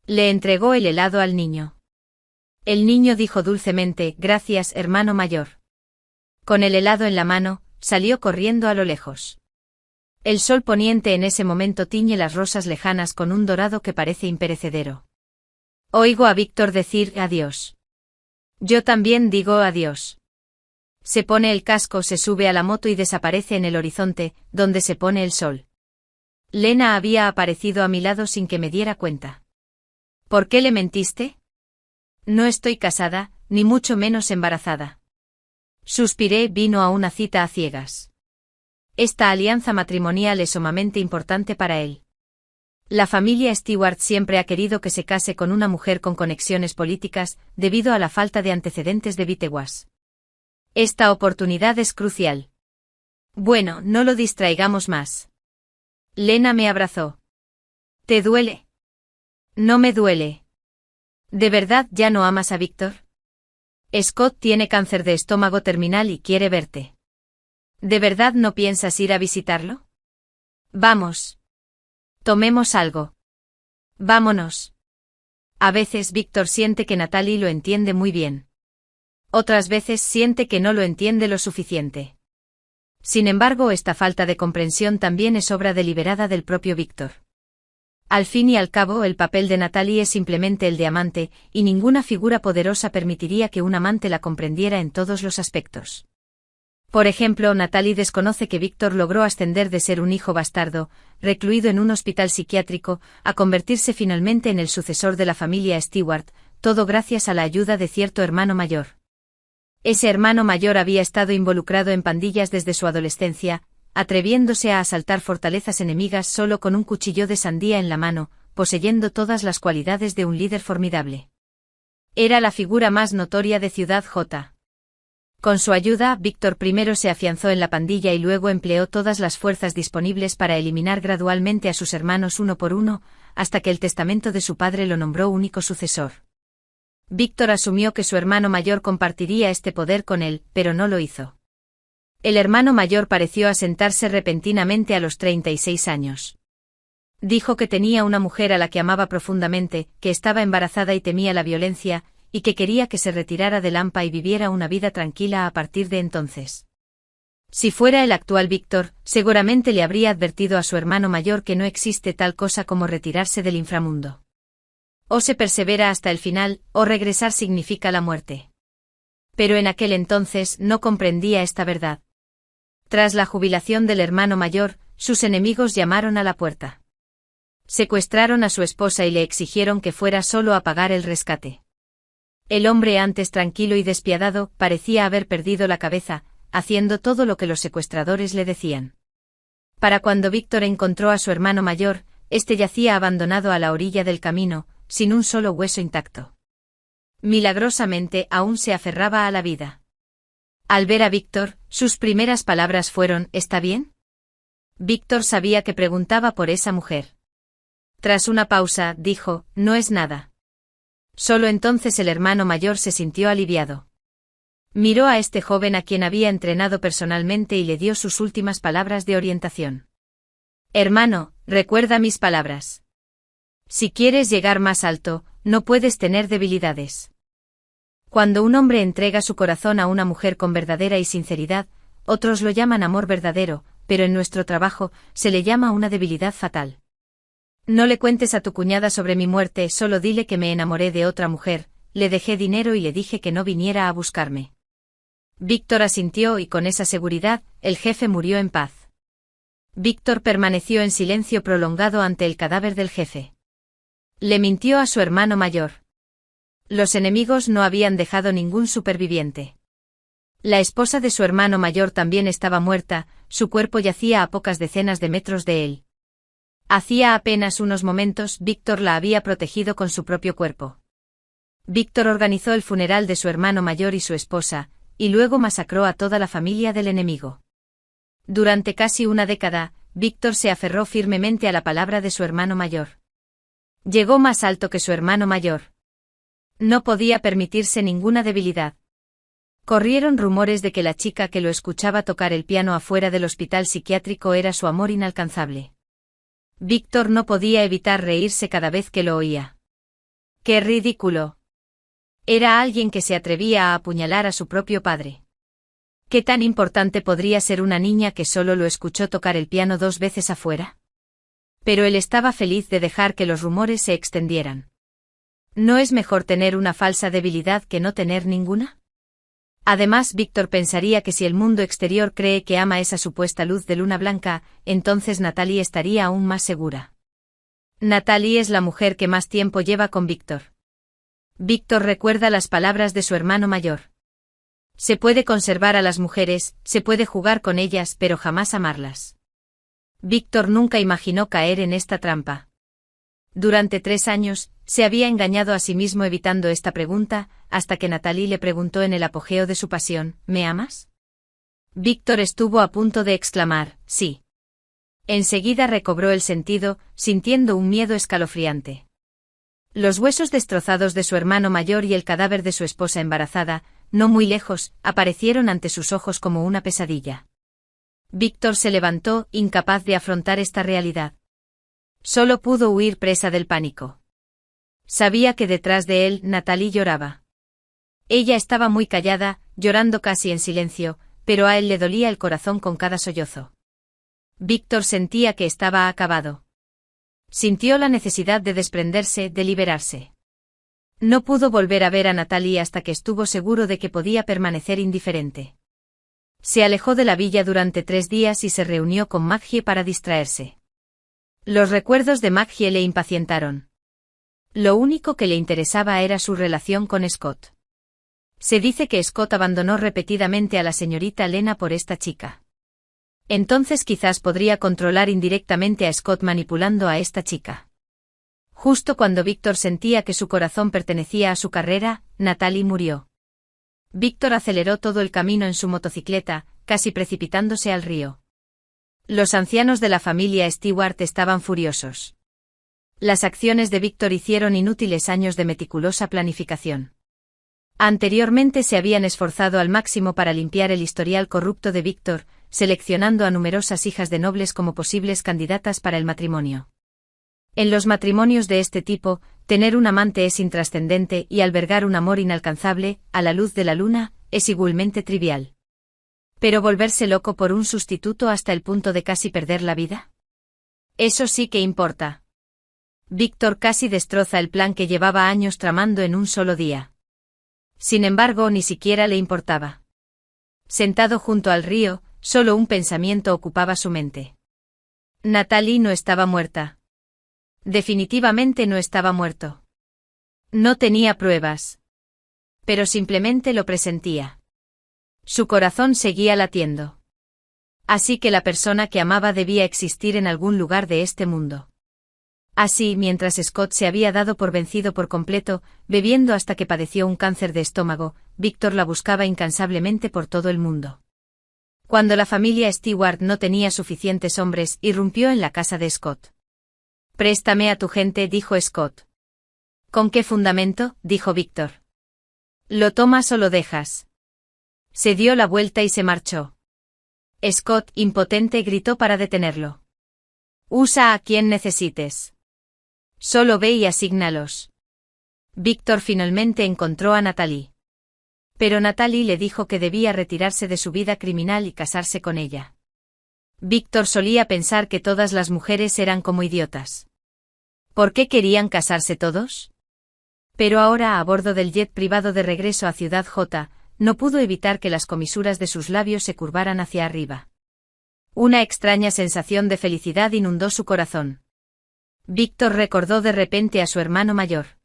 Le entregó el helado al niño. El niño dijo dulcemente, gracias, hermano mayor. Con el helado en la mano, salió corriendo a lo lejos. El sol poniente en ese momento tiñe las rosas lejanas con un dorado que parece imperecedero. Oigo a Víctor decir adiós. Yo también digo adiós. Se pone el casco, se sube a la moto y desaparece en el horizonte, donde se pone el sol. Lena había aparecido a mi lado sin que me diera cuenta. ¿Por qué le mentiste? No estoy casada, ni mucho menos embarazada. Suspiré, vino a una cita a ciegas. Esta alianza matrimonial es sumamente importante para él. La familia Stewart siempre ha querido que se case con una mujer con conexiones políticas, debido a la falta de antecedentes de Vitewas. Esta oportunidad es crucial. Bueno, no lo distraigamos más. Lena me abrazó. ¿Te duele? No me duele. ¿De verdad ya no amas a Víctor? Scott tiene cáncer de estómago terminal y quiere verte. ¿De verdad no piensas ir a visitarlo? Vamos. Tomemos algo. Vámonos. A veces Víctor siente que Natalie lo entiende muy bien. Otras veces siente que no lo entiende lo suficiente. Sin embargo, esta falta de comprensión también es obra deliberada del propio Víctor. Al fin y al cabo, el papel de Natalie es simplemente el de amante, y ninguna figura poderosa permitiría que un amante la comprendiera en todos los aspectos. Por ejemplo, Natalie desconoce que Víctor logró ascender de ser un hijo bastardo, recluido en un hospital psiquiátrico, a convertirse finalmente en el sucesor de la familia Stewart, todo gracias a la ayuda de cierto hermano mayor. Ese hermano mayor había estado involucrado en pandillas desde su adolescencia, atreviéndose a asaltar fortalezas enemigas solo con un cuchillo de sandía en la mano, poseyendo todas las cualidades de un líder formidable. Era la figura más notoria de Ciudad J. Con su ayuda, Víctor primero se afianzó en la pandilla y luego empleó todas las fuerzas disponibles para eliminar gradualmente a sus hermanos uno por uno, hasta que el testamento de su padre lo nombró único sucesor. Víctor asumió que su hermano mayor compartiría este poder con él, pero no lo hizo. El hermano mayor pareció asentarse repentinamente a los 36 años. Dijo que tenía una mujer a la que amaba profundamente, que estaba embarazada y temía la violencia, y que quería que se retirara de Lampa y viviera una vida tranquila a partir de entonces. Si fuera el actual Víctor, seguramente le habría advertido a su hermano mayor que no existe tal cosa como retirarse del inframundo. O se persevera hasta el final, o regresar significa la muerte. Pero en aquel entonces no comprendía esta verdad. Tras la jubilación del hermano mayor, sus enemigos llamaron a la puerta. Secuestraron a su esposa y le exigieron que fuera solo a pagar el rescate. El hombre, antes tranquilo y despiadado, parecía haber perdido la cabeza, haciendo todo lo que los secuestradores le decían. Para cuando Víctor encontró a su hermano mayor, este yacía abandonado a la orilla del camino, sin un solo hueso intacto. Milagrosamente aún se aferraba a la vida. Al ver a Víctor, sus primeras palabras fueron: ¿está bien? Víctor sabía que preguntaba por esa mujer. Tras una pausa, dijo: no es nada. Solo entonces el hermano mayor se sintió aliviado. Miró a este joven a quien había entrenado personalmente y le dio sus últimas palabras de orientación. Hermano, recuerda mis palabras. Si quieres llegar más alto, no puedes tener debilidades. Cuando un hombre entrega su corazón a una mujer con verdadera y sinceridad, otros lo llaman amor verdadero, pero en nuestro trabajo se le llama una debilidad fatal. No le cuentes a tu cuñada sobre mi muerte, solo dile que me enamoré de otra mujer, le dejé dinero y le dije que no viniera a buscarme. Víctor asintió y con esa seguridad, el jefe murió en paz. Víctor permaneció en silencio prolongado ante el cadáver del jefe. Le mintió a su hermano mayor. Los enemigos no habían dejado ningún superviviente. La esposa de su hermano mayor también estaba muerta, su cuerpo yacía a pocas decenas de metros de él. Hacía apenas unos momentos Víctor la había protegido con su propio cuerpo. Víctor organizó el funeral de su hermano mayor y su esposa, y luego masacró a toda la familia del enemigo. Durante casi una década, Víctor se aferró firmemente a la palabra de su hermano mayor. Llegó más alto que su hermano mayor. No podía permitirse ninguna debilidad. Corrieron rumores de que la chica que lo escuchaba tocar el piano afuera del hospital psiquiátrico era su amor inalcanzable. Víctor no podía evitar reírse cada vez que lo oía. ¡Qué ridículo! Era alguien que se atrevía a apuñalar a su propio padre. ¿Qué tan importante podría ser una niña que solo lo escuchó tocar el piano 2 veces afuera? Pero él estaba feliz de dejar que los rumores se extendieran. ¿No es mejor tener una falsa debilidad que no tener ninguna? Además, Víctor pensaría que si el mundo exterior cree que ama esa supuesta luz de luna blanca, entonces Natalie estaría aún más segura. Natalie es la mujer que más tiempo lleva con Víctor. Víctor recuerda las palabras de su hermano mayor. Se puede conservar a las mujeres, se puede jugar con ellas, pero jamás amarlas. Víctor nunca imaginó caer en esta trampa. Durante 3 años, se había engañado a sí mismo evitando esta pregunta, hasta que Natalie le preguntó en el apogeo de su pasión: ¿me amas? Víctor estuvo a punto de exclamar: sí. Enseguida recobró el sentido, sintiendo un miedo escalofriante. Los huesos destrozados de su hermano mayor y el cadáver de su esposa embarazada, no muy lejos, aparecieron ante sus ojos como una pesadilla. Víctor se levantó, incapaz de afrontar esta realidad. Solo pudo huir presa del pánico. Sabía que detrás de él Natalie lloraba. Ella estaba muy callada, llorando casi en silencio, pero a él le dolía el corazón con cada sollozo. Víctor sentía que estaba acabado. Sintió la necesidad de desprenderse, de liberarse. No pudo volver a ver a Natalie hasta que estuvo seguro de que podía permanecer indiferente. Se alejó de la villa durante 3 días y se reunió con Maggie para distraerse. Los recuerdos de Maggie le impacientaron. Lo único que le interesaba era su relación con Scott. Se dice que Scott abandonó repetidamente a la señorita Lena por esta chica. Entonces quizás podría controlar indirectamente a Scott manipulando a esta chica. Justo cuando Víctor sentía que su corazón pertenecía a su carrera, Natalie murió. Víctor aceleró todo el camino en su motocicleta, casi precipitándose al río. Los ancianos de la familia Stewart estaban furiosos. Las acciones de Víctor hicieron inútiles años de meticulosa planificación. Anteriormente se habían esforzado al máximo para limpiar el historial corrupto de Víctor, seleccionando a numerosas hijas de nobles como posibles candidatas para el matrimonio. En los matrimonios de este tipo, tener un amante es intrascendente y albergar un amor inalcanzable, a la luz de la luna, es igualmente trivial. Pero volverse loco por un sustituto hasta el punto de casi perder la vida. Eso sí que importa. Víctor casi destroza el plan que llevaba años tramando en un solo día. Sin embargo, ni siquiera le importaba. Sentado junto al río, solo un pensamiento ocupaba su mente. Natalie no estaba muerta. Definitivamente no estaba muerto. No tenía pruebas. Pero simplemente lo presentía. Su corazón seguía latiendo. Así que la persona que amaba debía existir en algún lugar de este mundo. Así, mientras Scott se había dado por vencido por completo, bebiendo hasta que padeció un cáncer de estómago, Víctor la buscaba incansablemente por todo el mundo. Cuando la familia Stewart no tenía suficientes hombres, irrumpió en la casa de Scott. «Préstame a tu gente», dijo Scott. «¿Con qué fundamento?», dijo Víctor. «¿Lo tomas o lo dejas?». Se dio la vuelta y se marchó. Scott, impotente, gritó para detenerlo. «Usa a quien necesites. Solo ve y asígnalos». Víctor finalmente encontró a Natalie. Pero Natalie le dijo que debía retirarse de su vida criminal y casarse con ella. Víctor solía pensar que todas las mujeres eran como idiotas. ¿Por qué querían casarse todos? Pero ahora, a bordo del jet privado de regreso a Ciudad J, no pudo evitar que las comisuras de sus labios se curvaran hacia arriba. Una extraña sensación de felicidad inundó su corazón. Víctor recordó de repente a su hermano mayor.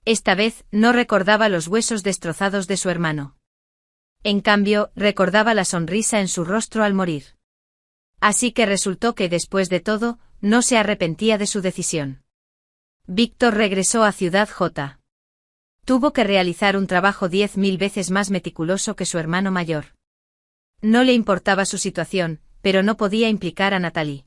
Esta vez, no recordaba los huesos destrozados de su hermano. En cambio, recordaba la sonrisa en su rostro al morir. Así que resultó que, después de todo, no se arrepentía de su decisión. Víctor regresó a Ciudad J. Tuvo que realizar un trabajo 10.000 veces más meticuloso que su hermano mayor. No le importaba su situación, pero no podía implicar a Natalie.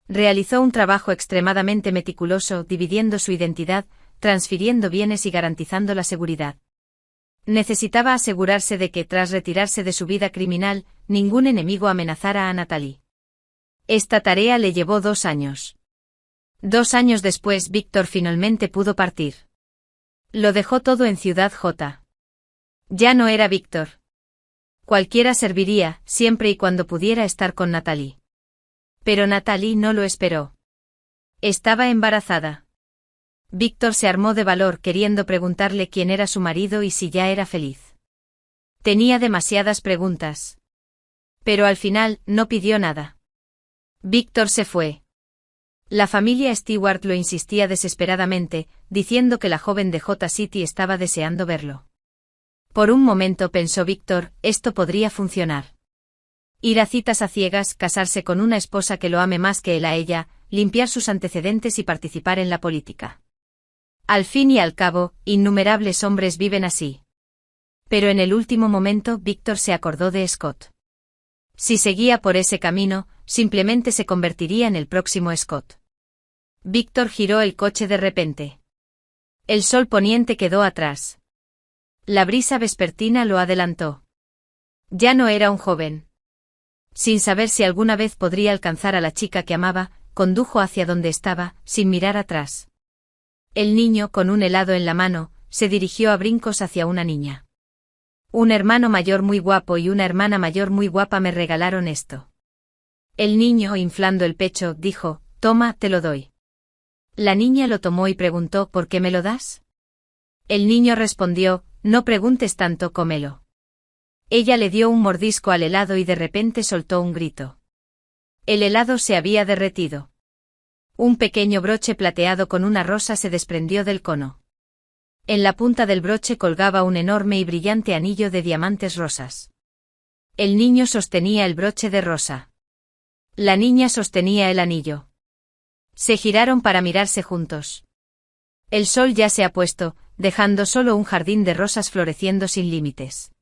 Realizó un trabajo extremadamente meticuloso, dividiendo su identidad, transfiriendo bienes y garantizando la seguridad. Necesitaba asegurarse de que, tras retirarse de su vida criminal, ningún enemigo amenazara a Natalie. Esta tarea le llevó 2 años. 2 años después, Víctor finalmente pudo partir. Lo dejó todo en Ciudad J. Ya no era Víctor. Cualquiera serviría, siempre y cuando pudiera estar con Natalie. Pero Natalie no lo esperó. Estaba embarazada. Víctor se armó de valor queriendo preguntarle quién era su marido y si ya era feliz. Tenía demasiadas preguntas. Pero al final, no pidió nada. Víctor se fue. La familia Stewart lo insistía desesperadamente, diciendo que la joven de J City estaba deseando verlo. Por un momento pensó Víctor, esto podría funcionar. Ir a citas a ciegas, casarse con una esposa que lo ame más que él a ella, limpiar sus antecedentes y participar en la política. Al fin y al cabo, innumerables hombres viven así. Pero en el último momento Víctor se acordó de Scott. Si seguía por ese camino, simplemente se convertiría en el próximo Scott. Víctor giró el coche de repente. El sol poniente quedó atrás. La brisa vespertina lo adelantó. Ya no era un joven. Sin saber si alguna vez podría alcanzar a la chica que amaba, condujo hacia donde estaba, sin mirar atrás. El niño, con un helado en la mano, se dirigió a brincos hacia una niña. Un hermano mayor muy guapo y una hermana mayor muy guapa me regalaron esto. El niño, inflando el pecho, dijo, «Toma, te lo doy». La niña lo tomó y preguntó, «¿Por qué me lo das?». El niño respondió, «No preguntes tanto, cómelo». Ella le dio un mordisco al helado y de repente soltó un grito. El helado se había derretido. Un pequeño broche plateado con una rosa se desprendió del cono. En la punta del broche colgaba un enorme y brillante anillo de diamantes rosas. El niño sostenía el broche de rosa. La niña sostenía el anillo. Se giraron para mirarse juntos. El sol ya se ha puesto, dejando solo un jardín de rosas floreciendo sin límites.